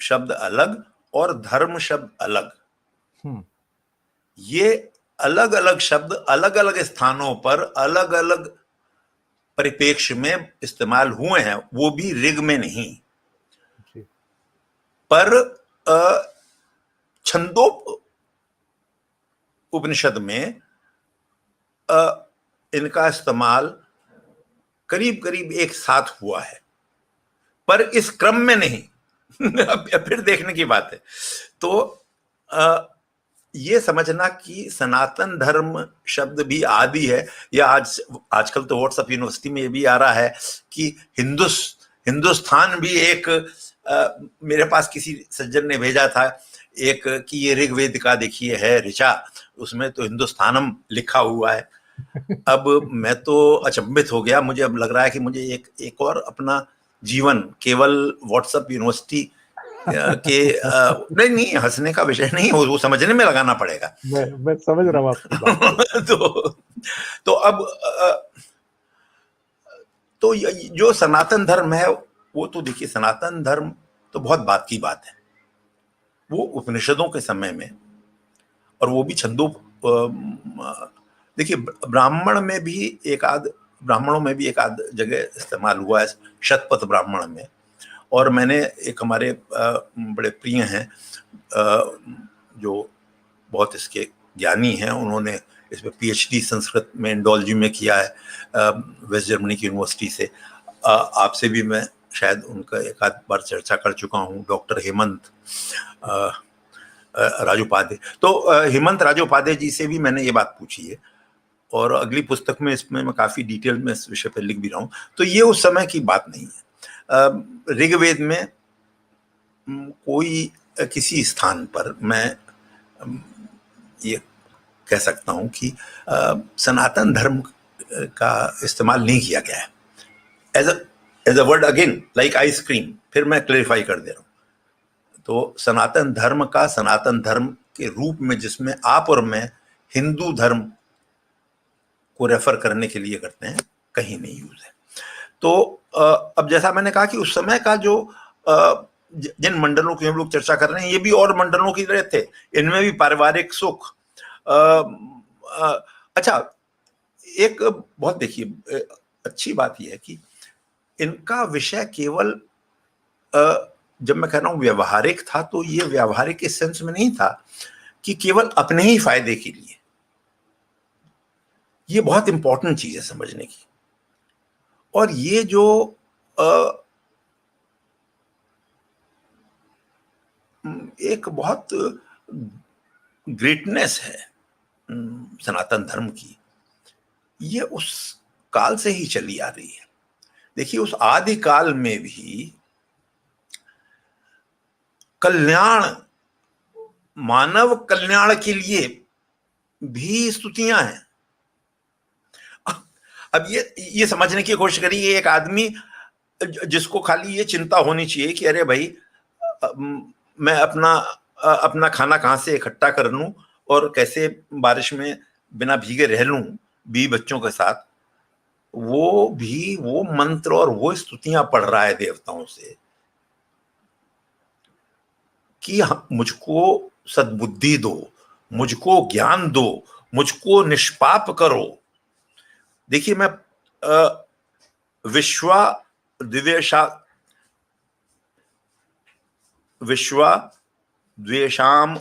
B: शब्द अलग और धर्म शब्द अलग,
A: हुँ,
B: ये अलग अलग शब्द अलग अलग स्थानों पर अलग अलग परिप्रेक्ष्य में इस्तेमाल हुए हैं, वो भी ऋग में नहीं।
A: जी,
B: पर छंदो उपनिषद में इनका इस्तेमाल करीब करीब एक साथ हुआ है, पर इस क्रम में नहीं। अब फिर देखने की बात है। तो ये समझना कि सनातन धर्म शब्द भी आदि है, या आजकल तो व्हाट्सएप यूनिवर्सिटी में ये भी आ रहा है कि हिंदुस्तान भी एक, मेरे पास किसी सज्जन ने भेजा था एक कि ये ऋग्वेद का देखिए है ऋचा, उसमें तो हिंदुस्तानम लिखा हुआ है। अब मैं तो अचंभित हो गया, मुझे अब लग रहा है कि मुझे एक एक और अपना जीवन केवल व्हाट्सएप यूनिवर्सिटी के नहीं नहीं, हंसने का विषय नहीं, वो समझने में लगाना पड़ेगा।
A: मैं समझ रहा हूँ आपकी बात को।
B: तो अब तो जो सनातन धर्म है, वो तो देखिए सनातन धर्म तो बहुत बात की बात है। वो उपनिषदों के समय में, और वो भी छंदों, देखिए ब्राह्मणों में भी एक आध जगह इस्तेमाल हुआ है, शतपथ ब्राह्मण में। और मैंने एक हमारे बड़े प्रिय हैं जो बहुत इसके ज्ञानी हैं, उन्होंने इसमें पीएचडी संस्कृत में इंडोलॉजी में किया है वेस्ट जर्मनी की यूनिवर्सिटी से। आपसे भी मैं शायद उनका एक आध बार चर्चा कर चुका हूँ, डॉक्टर हेमंत राजोपाध्याय। तो हेमंत राजोपाध्याय जी से भी मैंने ये बात पूछी है, और अगली पुस्तक में इसमें मैं काफी डिटेल में इस विषय पर लिख भी रहा हूँ। तो ये उस समय की बात नहीं है। ऋग्वेद में कोई किसी स्थान पर मैं ये कह सकता हूं कि सनातन धर्म का इस्तेमाल नहीं किया गया है as a word, again like ice cream. फिर मैं क्लेरिफाई कर दे रहा हूं। तो सनातन धर्म का सनातन धर्म के रूप में जिसमें आप और मैं हिंदू धर्म को रेफर करने के लिए करते हैं, कहीं नहीं यूज है। तो अब जैसा मैंने कहा कि उस समय का जो जिन मंडलों की हम लोग चर्चा कर रहे हैं, ये भी और मंडलों की तरह थे। इनमें भी पारिवारिक सुख, अच्छा, एक बहुत देखिए अच्छी बात यह है कि इनका विषय केवल, जब मैं कह रहा हूं व्यवहारिक था, तो ये व्यवहारिक इस सेंस में नहीं था कि केवल अपने ही फायदे के लिए। ये बहुत इंपॉर्टेंट चीज है समझने की। और ये जो एक बहुत ग्रेटनेस है सनातन धर्म की, ये उस काल से ही चली आ रही है। देखिए उस आदि काल में भी कल्याण, मानव कल्याण के लिए भी स्तुतियां हैं। अब ये समझने की कोशिश करिए, एक आदमी जिसको खाली ये चिंता होनी चाहिए कि अरे भाई मैं अपना खाना कहाँ से इकट्ठा कर लूं और कैसे बारिश में बिना भीगे रह लूं बीवी बच्चों के साथ, वो भी वो मंत्र और वो स्तुतियां पढ़ रहा है देवताओं से कि मुझको सद्बुद्धि दो, मुझको ज्ञान दो, मुझको निष्पाप करो। देखिए, मैं विश्वा द्वेषा विश्वा द्वेषाम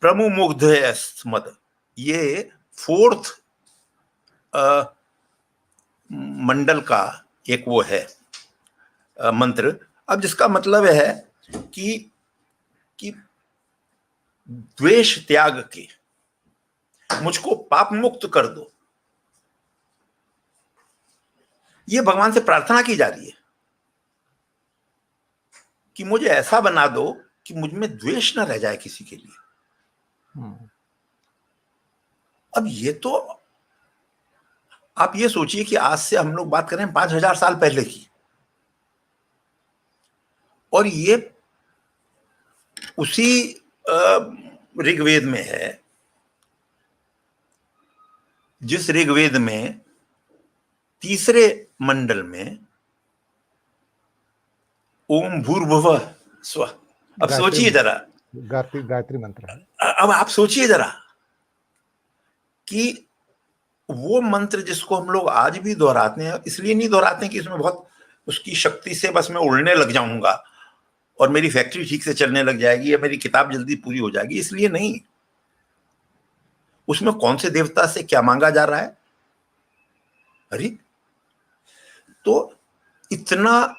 B: प्रमुमुग्धयस्मद, ये फोर्थ मंडल का एक वो है मंत्र। अब जिसका मतलब है कि द्वेष त्याग के मुझको पाप मुक्त कर दो। ये भगवान से प्रार्थना की जा रही है कि मुझे ऐसा बना दो कि मुझ में द्वेष ना रह जाए किसी के लिए। अब ये तो आप ये सोचिए कि आज से हम लोग बात करें 5,000 साल पहले की, और ये उसी ऋग्वेद में है जिस ऋग्वेद में तीसरे मंडल में ओम भूर्भुवः स्वः। अब सोचिए जरा,
A: गायत्री मंत्र है।
B: अब आप सोचिए जरा कि वो मंत्र जिसको हम लोग आज भी दोहराते हैं, इसलिए नहीं दोहराते हैं कि इसमें बहुत उसकी शक्ति से बस मैं उड़ने लग जाऊंगा और मेरी फैक्ट्री ठीक से चलने लग जाएगी या मेरी किताब जल्दी पूरी हो जाएगी, इसलिए नहीं। उसमें कौन से देवता से क्या मांगा जा रहा है? अरे, तो इतना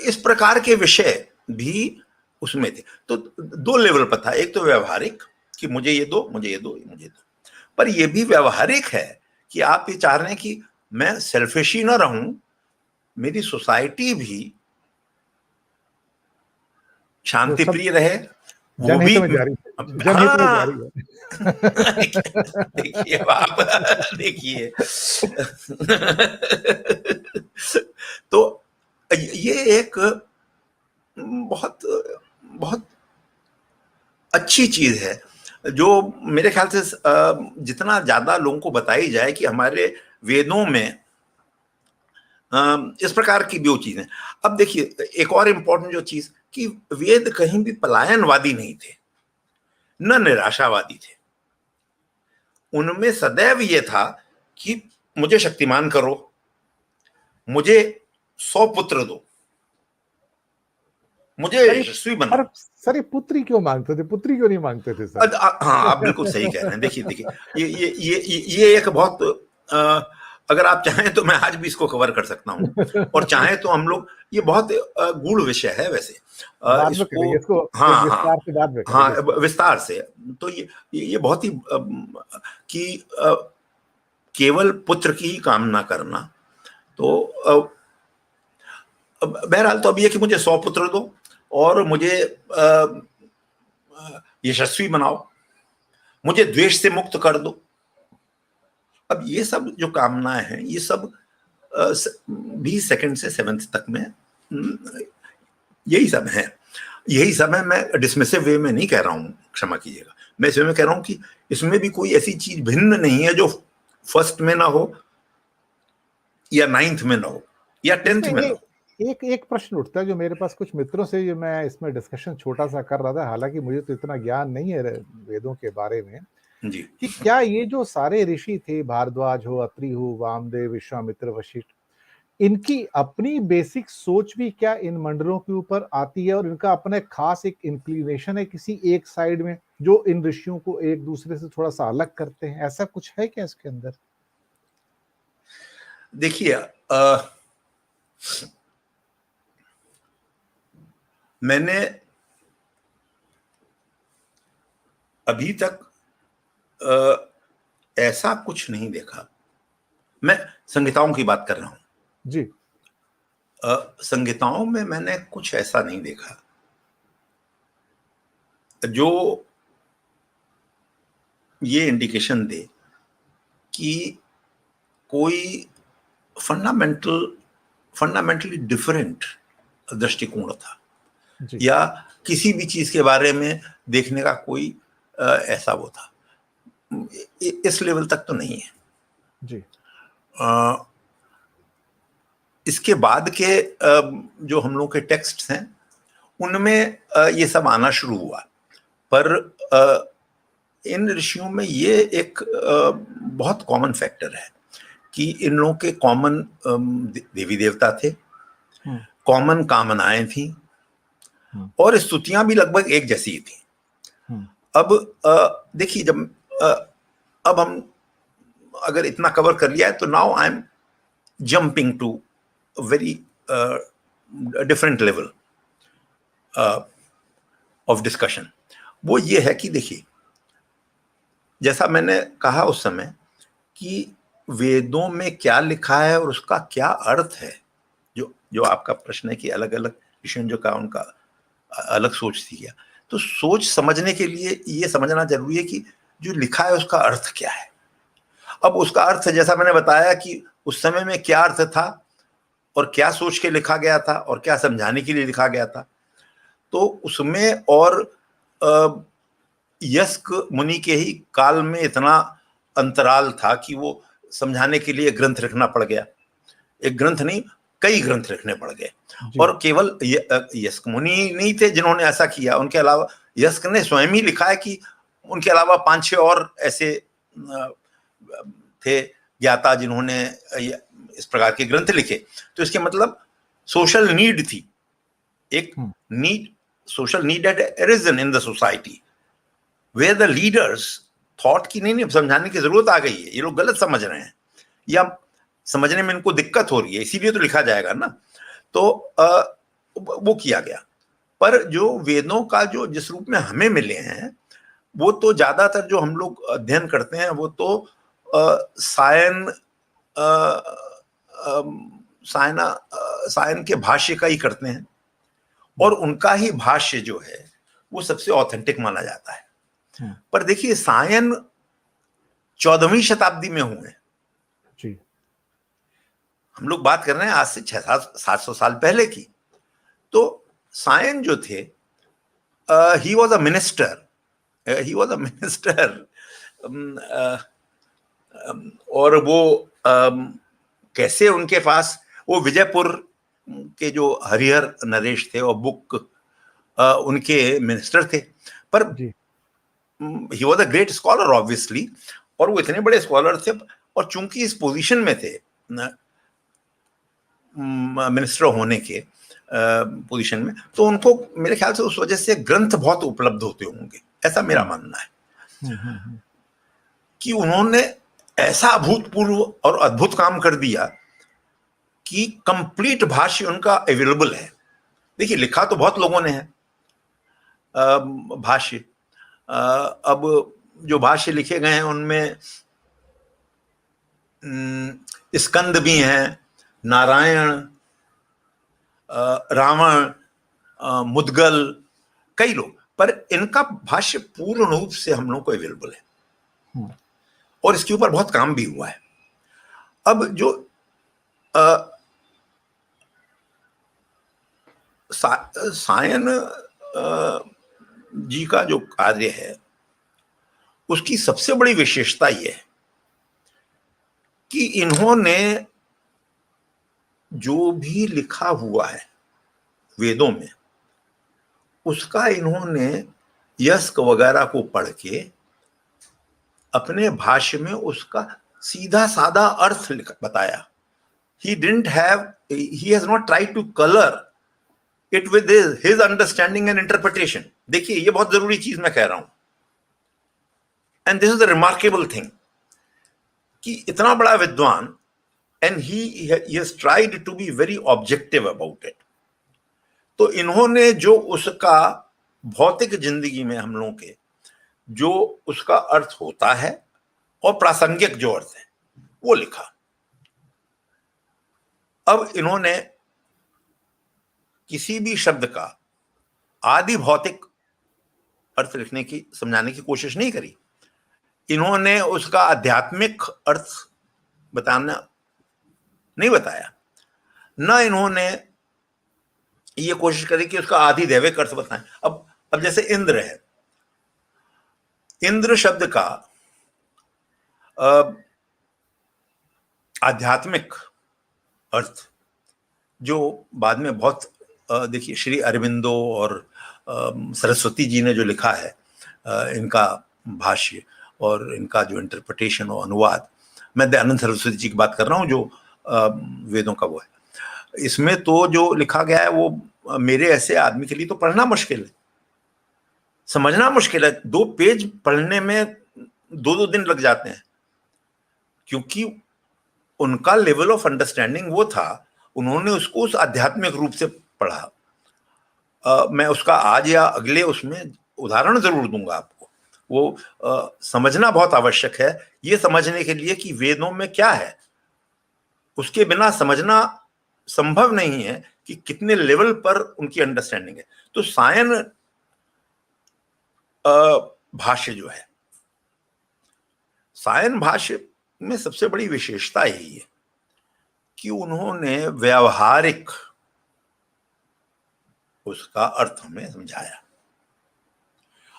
B: इस प्रकार के विषय भी उसमें थे। तो 2 लेवल पर था, एक तो व्यवहारिक कि मुझे ये दो, मुझे ये दो, मुझे दो, पर ये भी व्यवहारिक है कि आप ये चाह रहे हैं कि मैं सेल्फिश ही ना रहूं, मेरी सोसाइटी भी शांति प्रिय रहे, वो भी
A: जनहित में जारी है।
B: देखिए आप, देखिए तो ये एक बहुत बहुत अच्छी चीज है जो मेरे ख्याल से जितना ज्यादा लोगों को बताई जाए कि हमारे वेदों में इस प्रकार की भी वो चीजें। अब देखिए, एक और इंपॉर्टेंट जो चीज कि वेद कहीं भी पलायनवादी नहीं थे, न निराशावादी थे। उनमें सदैव ये था कि मुझे शक्तिमान करो, मुझे 100 पुत्र दो, मुझे यशस्वी बनाओ।
A: सर, ये पुत्री क्यों मांगते थे? पुत्री क्यों नहीं मांगते थे सर?
B: हाँ, आप बिल्कुल सही कह रहे हैं। देखिए ये एक बहुत अगर आप चाहें तो मैं आज भी इसको कवर कर सकता हूँ, और चाहें तो हम लोग, ये बहुत गूढ़ विषय है वैसे, इसको हाँ
A: विस्तार से बाद में
B: हाँ विस्तार से। तो ये बहुत ही कि केवल पुत्र की ही कामना करना। तो बहरहाल, तो अब ये कि मुझे 100 पुत्र दो और मुझे यशस्वी बनाओ, मुझे द्वेष से मुक्त कर दो। अब ये सब जो कामनाएं हैं, ये सब भी 2nd से 7th तक में यही सब है। यही सब है। मैं डिसमिसिव वे में नहीं कह रहा हूं, क्षमा कीजिएगा, मैं इसमें कह रहा हूं कि इसमें भी कोई ऐसी चीज भिन्न नहीं है जो 1st में ना हो या 9th में ना हो या 10th में ना हो।
A: एक प्रश्न उठता है जो मेरे पास कुछ मित्रों से, जो मैं इसमें डिस्कशन छोटा सा कर रहा था, हालांकि मुझे तो इतना ज्ञान नहीं है वेदों के बारे में,
B: जी,
A: कि क्या ये जो सारे ऋषि थे, भारद्वाज हो, अत्रि हो, वामदेव, विश्वामित्र, वशिष्ठ, इनकी अपनी बेसिक सोच भी क्या इन मंडलों के ऊपर आती है, और इनका अपना खास एक इंक्लिनेशन है किसी एक साइड में जो इन ऋषियों को एक दूसरे से थोड़ा सा अलग करते हैं? ऐसा कुछ है क्या इसके अंदर?
B: देखिए, मैंने अभी तक ऐसा कुछ नहीं देखा। मैं संहिताओं की बात कर रहा हूं
A: जी।
B: संहिताओं में मैंने कुछ ऐसा नहीं देखा जो ये इंडिकेशन दे कि कोई फंडामेंटली डिफरेंट दृष्टिकोण था,
A: जी,
B: या किसी भी चीज के बारे में देखने का कोई ऐसा वो था। इस लेवल तक तो नहीं है।
A: जी,
B: अ, इसके बाद के जो हम लोग के टेक्स्ट हैं उनमें ये सब आना शुरू हुआ, पर इन ऋषियों में ये एक बहुत कॉमन फैक्टर है कि इन लोगों के कॉमन देवी देवता थे,
A: हुँ,
B: कॉमन कामनाएं थी,
A: हुँ,
B: और स्तुतियां भी लगभग एक जैसी ही थी।
A: हुँ,
B: अब देखिए, जब अब हम अगर इतना कवर कर लिया है तो now I am jumping to very different level of discussion. वो ये है कि देखिए, जैसा मैंने कहा उस समय कि वेदों में क्या लिखा है और उसका क्या अर्थ है, जो जो आपका प्रश्न है कि अलग अलग ऋषियों ने जो कहा उनका अलग सोच थी क्या, तो सोच समझने के लिए ये समझना जरूरी है कि जो लिखा है उसका अर्थ क्या है। अब उसका अर्थ, जैसा मैंने बताया कि उस समय में क्या अर्थ था और क्या सोच के लिखा गया था और क्या समझाने के लिए लिखा गया था, तो उसमें और यस्क मुनि के ही काल में इतना अंतराल था कि वो समझाने के लिए ग्रंथ रखना पड़ गया। एक ग्रंथ नहीं, कई ग्रंथ रखने पड़ गए।
A: जी,
B: और केवल यस्क मुनि नहीं थे जिन्होंने ऐसा किया, उनके अलावा यस्क ने स्वयं ही लिखा है कि उनके अलावा 5-6 और ऐसे थे ज्ञाता जिन्होंने इस प्रकार के ग्रंथ लिखे। तो इसके मतलब सोशल नीड थी, एक
A: hmm,
B: need, social need had arisen in the society where the leaders thought कि नहीं नहीं, समझाने की जरूरत आ गई है, ये लोग गलत समझ रहे हैं या समझने में इनको दिक्कत हो रही है, इसीलिए तो लिखा जाएगा ना। तो वो किया गया। पर जो वेदों का जो जिस रूप में हमें मिले हैं, वो तो ज्यादातर जो हम लोग अध्ययन करते हैं वो तो सायन सायना सायन के भाष्य का ही करते हैं, और उनका ही भाष्य जो है वो सबसे ऑथेंटिक माना जाता है।
A: हुँ,
B: पर देखिए, सायन 14वीं शताब्दी में हुए।
A: जी,
B: हम लोग बात कर रहे हैं आज से 600-700 साल पहले की। तो सायन जो थे, ही was a minister, he was a minister, और वो कैसे उनके पास वो विजयपुर के जो हरिहर नरेश थे और बुक उनके मिनिस्टर थे। पर
A: जी,
B: he was a great scholar obviously, और वो इतने बड़े स्कॉलर थे, और चूंकि इस पोजीशन में थे मिनिस्टर होने के पोजीशन में, तो उनको मेरे ख्याल से उस वजह से ग्रंथ बहुत उपलब्ध होते होंगे, ऐसा मेरा
A: हुँ,
B: मानना है
A: हुँ, हुँ, हुँ,
B: कि उन्होंने ऐसा अभूतपूर्व और अद्भुत काम कर दिया कि कंप्लीट भाष्य उनका अवेलेबल है। देखिए, लिखा तो बहुत लोगों ने है भाष्य। अब जो भाष्य लिखे गए हैं उनमें स्कंद भी हैं, नारायण, रावण, मुदगल, कई लोग, पर इनका भाष्य पूर्ण रूप से हम लोग को अवेलेबल है,
A: हुँ,
B: और इसके ऊपर बहुत काम भी हुआ है। अब जो सायन जी का जो कार्य है उसकी सबसे बड़ी विशेषता यह है कि इन्होंने जो भी लिखा हुआ है वेदों में, उसका इन्होंने यस्क वगैरह को पढ़ के अपने भाष्य में उसका सीधा साधा अर्थ बताया। he didn't have he has not tried to color it with his understanding and interpretation। देखिए, ये बहुत जरूरी चीज मैं कह रहा हूं, and this is the remarkable thing कि इतना बड़ा विद्वान, and he has tried to be very objective about it। तो इन्होंने जो उसका भौतिक जिंदगी में हम लोगों के जो उसका अर्थ होता है और प्रासंगिक जो अर्थ है वो लिखा। अब इन्होंने किसी भी शब्द का आदि भौतिक अर्थ लिखने की, समझाने की कोशिश नहीं करी। इन्होंने उसका आध्यात्मिक अर्थ बताना नहीं बताया, न इन्होंने ये कोशिश करें कि उसका आधिदैविक अर्थ बताएं। अब जैसे इंद्र है, इंद्र शब्द का आध्यात्मिक अर्थ जो बाद में बहुत देखिए श्री अरविंदो और सरस्वती जी ने जो लिखा है इनका भाष्य और इनका जो इंटरप्रिटेशन और अनुवाद, मैं दयानंद सरस्वती जी की बात कर रहा हूँ जो वेदों का वो है, इसमें तो जो लिखा गया है वो मेरे ऐसे आदमी के लिए तो पढ़ना मुश्किल है, समझना मुश्किल है। 2 पेज पढ़ने में 2-2 दिन लग जाते हैं, क्योंकि उनका लेवल ऑफ अंडरस्टैंडिंग वो था, उन्होंने उसको उस आध्यात्मिक रूप से पढ़ा। मैं उसका आज या अगले उसमें उदाहरण जरूर दूंगा आपको। वो समझना बहुत आवश्यक है, ये समझने के लिए कि वेदों में क्या है, उसके बिना समझना संभव नहीं है कि कितने लेवल पर उनकी अंडरस्टैंडिंग है। तो सायन भाष्य जो है, सायन भाष्य में सबसे बड़ी विशेषता यही है कि उन्होंने व्यावहारिक उसका अर्थ हमें समझाया।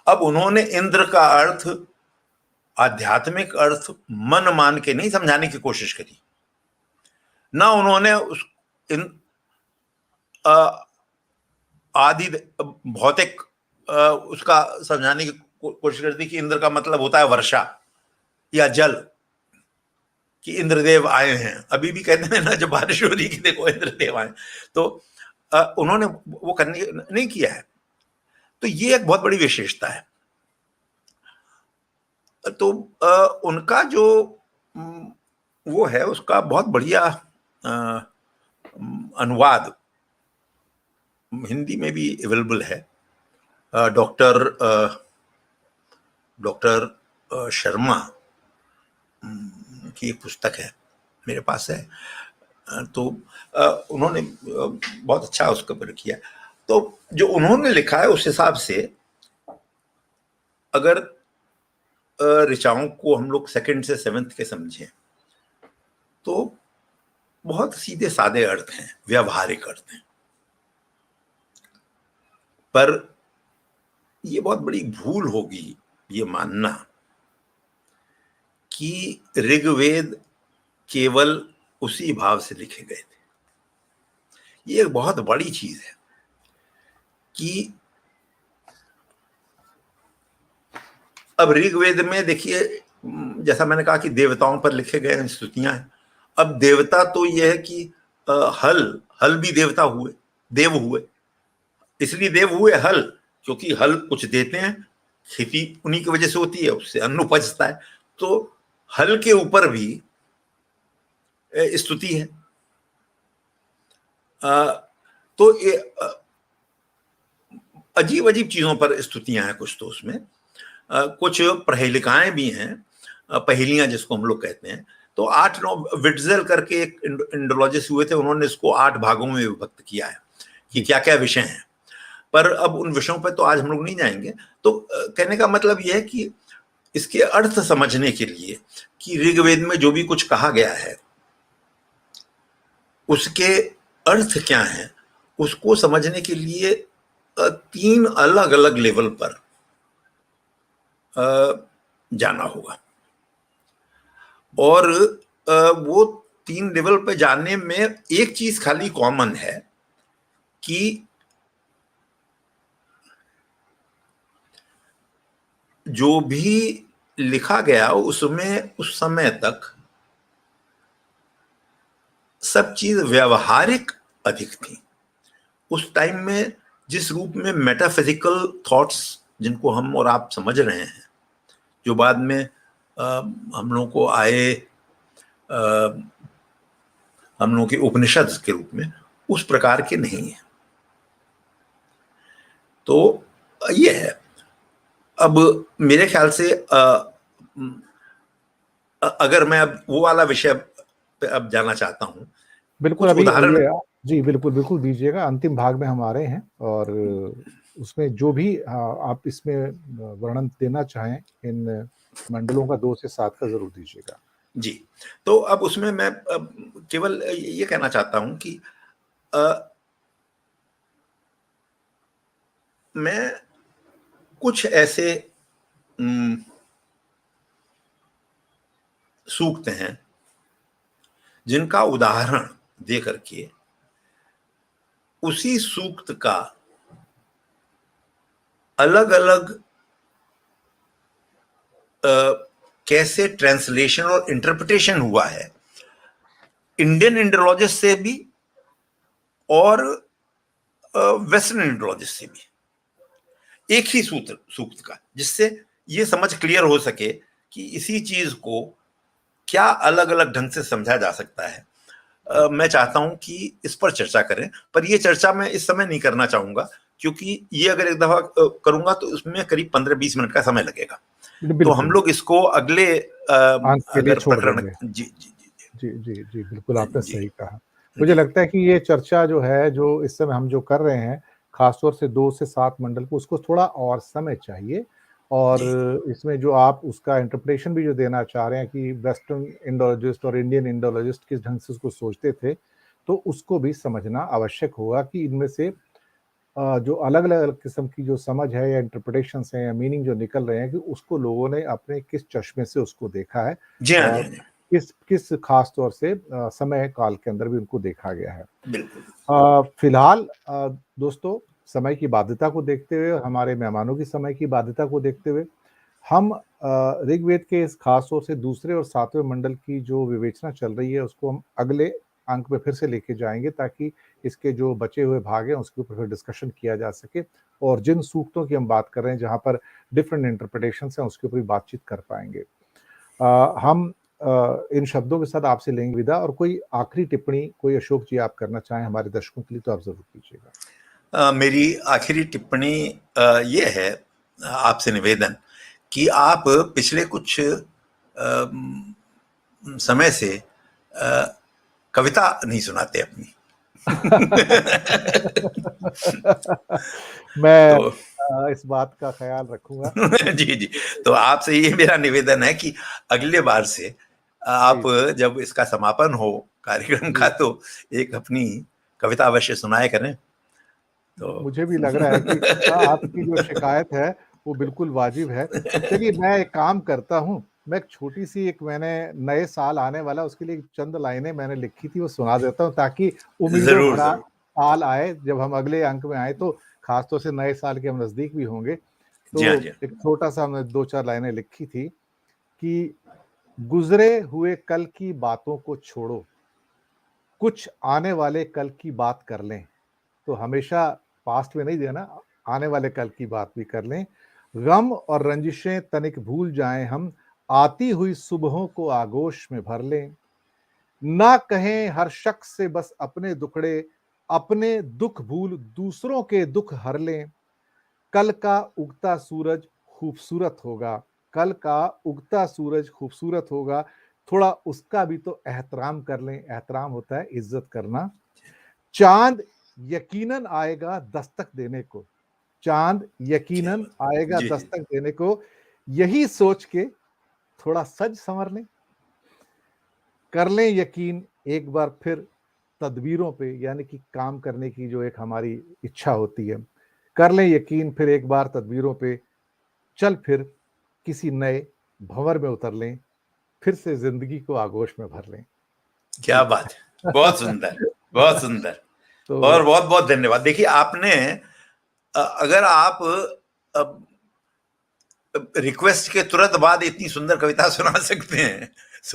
B: अब उन्होंने इंद्र का अर्थ आध्यात्मिक अर्थ मन मान के नहीं समझाने की कोशिश करी, ना उन्होंने उस इन आदि भौतिक उसका समझाने की कोशिश करती कि इंद्र का मतलब होता है वर्षा या जल, कि इंद्रदेव आए हैं। अभी भी कहते हैं ना जब बारिश हो रही कि देखो इंद्रदेव आए, तो उन्होंने वो करने नहीं किया है। तो ये एक बहुत बड़ी विशेषता है। तो उनका जो वो है उसका बहुत बढ़िया अनुवाद हिंदी में भी अवेलेबल है। डॉक्टर शर्मा की एक पुस्तक है, मेरे पास है, तो उन्होंने बहुत अच्छा उसके ऊपर किया। तो जो उन्होंने लिखा है उस हिसाब से अगर ऋचाओं को हम लोग 2nd से 7th के समझें तो बहुत सीधे सादे अर्थ हैं, व्यावहारिक अर्थ हैं। पर ये बहुत बड़ी भूल होगी ये मानना कि ऋग्वेद केवल उसी भाव से लिखे गए थे। ये एक बहुत बड़ी चीज है कि अब ऋग्वेद में देखिए, जैसा मैंने कहा कि देवताओं पर लिखे गए स्तुतियां हैं। अब देवता तो यह है कि हल भी देवता हुए, देव हुए, इसलिए देव हुए हल, क्योंकि हल कुछ देते हैं, खेती उन्हीं की वजह से होती है, उससे अन्न उपजता है। तो हल के ऊपर भी स्तुति है। तो अजीब अजीब चीजों पर स्तुतियां हैं कुछ, तो उसमें कुछ प्रहेलिकाएं भी हैं, पहेलियां जिसको हम लोग कहते हैं। तो 8-9 विट्जेल करके एक इंडोलॉजिस्ट हुए थे, उन्होंने इसको 8 भागों में विभक्त किया है कि क्या क्या विषय हैं। पर अब उन विषयों पर तो आज हम लोग नहीं जाएंगे। तो कहने का मतलब यह है कि इसके अर्थ समझने के लिए कि ऋग्वेद में जो भी कुछ कहा गया है उसके अर्थ क्या है, उसको समझने के लिए 3 अलग अलग लेवल पर जाना होगा। और वो 3 लेवल पे जाने में एक चीज खाली कॉमन है कि जो भी लिखा गया उसमें उस समय तक सब चीज व्यावहारिक अधिक थी। उस टाइम में जिस रूप में मेटाफिजिकल थॉट्स जिनको हम और आप समझ रहे हैं, जो बाद में हम लोगों को आए हम लोगों के उपनिषद के रूप में, उस प्रकार के नहीं है। तो ये है। अब मेरे ख्याल से अगर मैं अब वो वाला विषय पे अब जाना चाहता हूं,
A: बिल्कुल। अभी ये जी बिल्कुल बिल्कुल दीजिएगा, अंतिम भाग में हम आ रहे हैं और उसमें जो भी आप इसमें वर्णन देना चाहें इन मंडलों का 2 से 7 का जरूर दीजिएगा।
B: जी, तो अब उसमें मैं केवल ये कहना चाहता हूं कि मैं कुछ ऐसे सूक्त हैं जिनका उदाहरण दे करके उसी सूक्त का अलग अलग कैसे ट्रांसलेशन और इंटरप्रिटेशन हुआ है इंडियन इंडोलॉजिस्ट से भी और वेस्टर्न इंडोलॉजिस्ट से भी, एक ही सूक्त का, जिससे ये समझ क्लियर हो सके कि इसी चीज को क्या अलग अलग ढंग से समझा जा सकता है। मैं चाहता हूं कि इस पर चर्चा करें, पर ये चर्चा मैं इस समय नहीं करना चाहूंगा, क्योंकि ये अगर एक दफा करूंगा तो उसमें करीब 15-20 मिनट का समय लगेगा। तो हम लोग इसको अगले
A: अंक के लिए
B: अगर
A: छोड़
B: प्रकरण
A: देंगे।
B: जी जी
A: जी जी जी बिल्कुल आपने
B: जी
A: सही कहा। मुझे लगता है कि ये चर्चा जो है, जो इस समय हम जो कर रहे हैं, खासतौर से 2 से 7 मंडल को, उसको थोड़ा और समय चाहिए। और
B: जी
A: इसमें जो आप उसका इंटरप्रिटेशन भी जो देना चाह रहे हैं कि वेस्टर्न इंडोलॉजिस्ट और इंडियन इंडोलॉजिस्ट किस ढंग से उसको सोचते थे, तो उसको भी समझना आवश्यक होगा कि इनमें से जो अलग-अलग किस्म की जो समझ है या इंटरप्रिटेशंस हैं या मीनिंग जो निकल रहे हैं, कि उसको लोगों ने अपने किस चश्मे से उसको देखा है
B: जी हाँ जी
A: और
B: हाँ जी,
A: किस किस खास तौर से समय काल के अंदर भी उनको देखा गया है।
B: बिल्कुल
A: फिलहाल दोस्तों, समय की बाध्यता को देखते हुए, हमारे मेहमानों की समय की बाध्यता को देखते हुए, हम ऋग्वेद के इस खास तौर से दूसरे और 7वें मंडल की जो विवेचना चल रही है, उसको हम अगले अंक में फिर से लेके जाएंगे, ताकि इसके जो बचे हुए भाग हैं उसके ऊपर फिर डिस्कशन किया जा सके, और जिन सूक्तों की हम बात कर रहे हैं जहाँ पर डिफरेंट इंटरप्रिटेशंस हैं, उसके ऊपर भी बातचीत कर पाएंगे। हम इन शब्दों के साथ आपसे लेंगे विदा, और कोई आखिरी टिप्पणी कोई अशोक जी आप करना चाहें हमारे दर्शकों के लिए, तो आप जरूर कीजिएगा।
B: मेरी आखिरी टिप्पणी ये है, आपसे निवेदन कि आप पिछले कुछ समय से कविता नहीं सुनाते अपनी।
A: मैं
B: तो
A: इस बात का ख्याल रखूंगा।
B: जी जी, तो आपसे ये मेरा निवेदन है कि अगले बार से आप
A: जी
B: जब इसका समापन हो कार्यक्रम का,
A: जी,
B: तो एक अपनी कविता अवश्य सुनाया करें। तो
A: मुझे भी लग रहा है कि आपकी जो शिकायत है वो बिल्कुल वाजिब है। चलिए, मैं एक काम करता हूँ, मैं एक छोटी-सी, एक मैंने नए साल आने वाला, उसके लिए चंद लाइनें मैंने लिखी थी, वो सुना देता हूँ, ताकि उम्मीदों
B: जरूर
A: भरा
B: जरूर।
A: साल आए। जब हम अगले अंक में आए, तो खास तौर से नए साल के हम नज़दीक भी होंगे।
B: जी हाँ
A: तो
B: जी हाँ।
A: एक छोटा-सा हमने 2-4 लाइनें लिखी थी कि गुज़रे हुए कल की बातों को छोड़ो, कुछ आने वाले कल की बात कर लें। तो हमेशा पास्ट में नहीं देना, आने वाले कल की बात भी कर लें। गम और रंजिशें तनिक भूल जाएँ हम, आती हुई सुबहों को आगोश में भर लें। ना कहें हर शख्स से बस अपने दुखड़े, अपने दुख भूल दूसरों के दुख हर लें। कल का उगता सूरज खूबसूरत होगा, कल का उगता सूरज खूबसूरत होगा, थोड़ा उसका भी तो एहतराम कर लें। एहतराम होता है इज़्ज़त करना। चाँद यकीनन आएगा दस्तक देने को, चाँद
B: क्या
A: यकीनन
B: बात,
A: आएगा
B: जी जी,
A: दस्तक देने को, यही सोच के थोड़ा सज-संवर लें, कर लें यकीन एक बार फिर तदबीरों पे, यानी कि काम करने की जो एक हमारी इच्छा होती है, कर लें यकीन फिर एक बार तदबीरों पे, चल फिर किसी नए भंवर में उतर लें, फिर से ज़िंदगी को आगोश में भर लें।
B: क्या
A: जी।
B: बात है, बहुत सुंदर, बहुत सुंदर, और
A: तो
B: बहुत बहुत धन्यवाद। देखिए आपने अगर आप रिक्वेस्ट के तुरंत बाद इतनी सुंदर कविता सुना सकते हैं,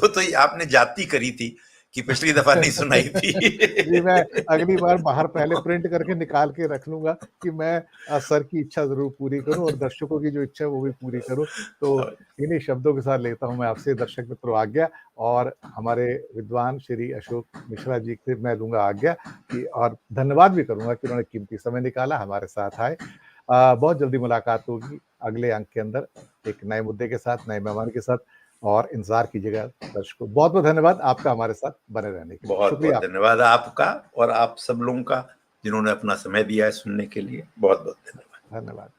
B: तो ये आपने जाती करी थी कि पिछली दफा नहीं सुनाई थी।
A: जी, मैं अगली बार बाहर पहले प्रिंट करके निकाल के रख लूँगा कि मैं सर की इच्छा ज़रूर पूरी करूँ और दर्शकों की जो इच्छा है वो भी पूरी करूँ। तो इन्हीं शब्दों के साथ लेता हूँ मैं आपसे दर्शक मित्रों आज्ञा, और हमारे विद्वान श्री अशोक मिश्रा जी से मैं लूँगा आज्ञा, कि और धन्यवाद भी करूँगा कि उन्होंने कीमती समय निकाला, हमारे साथ आए। बहुत जल्दी मुलाकात होगी अगले अंक के अंदर, एक नए मुद्दे के साथ, नए मेहमान के साथ, और इंतज़ार कीजिएगा दर्शकों। बहुत-बहुत धन्यवाद आपका हमारे साथ बने रहने के लिए।
B: बहुत
A: शुक्रिया
B: बहुत
A: आपका।
B: धन्यवाद आपका और आप सब लोगों का, जिन्होंने अपना समय दिया है सुनने के लिए। बहुत बहुत धन्यवाद।
A: धन्यवाद।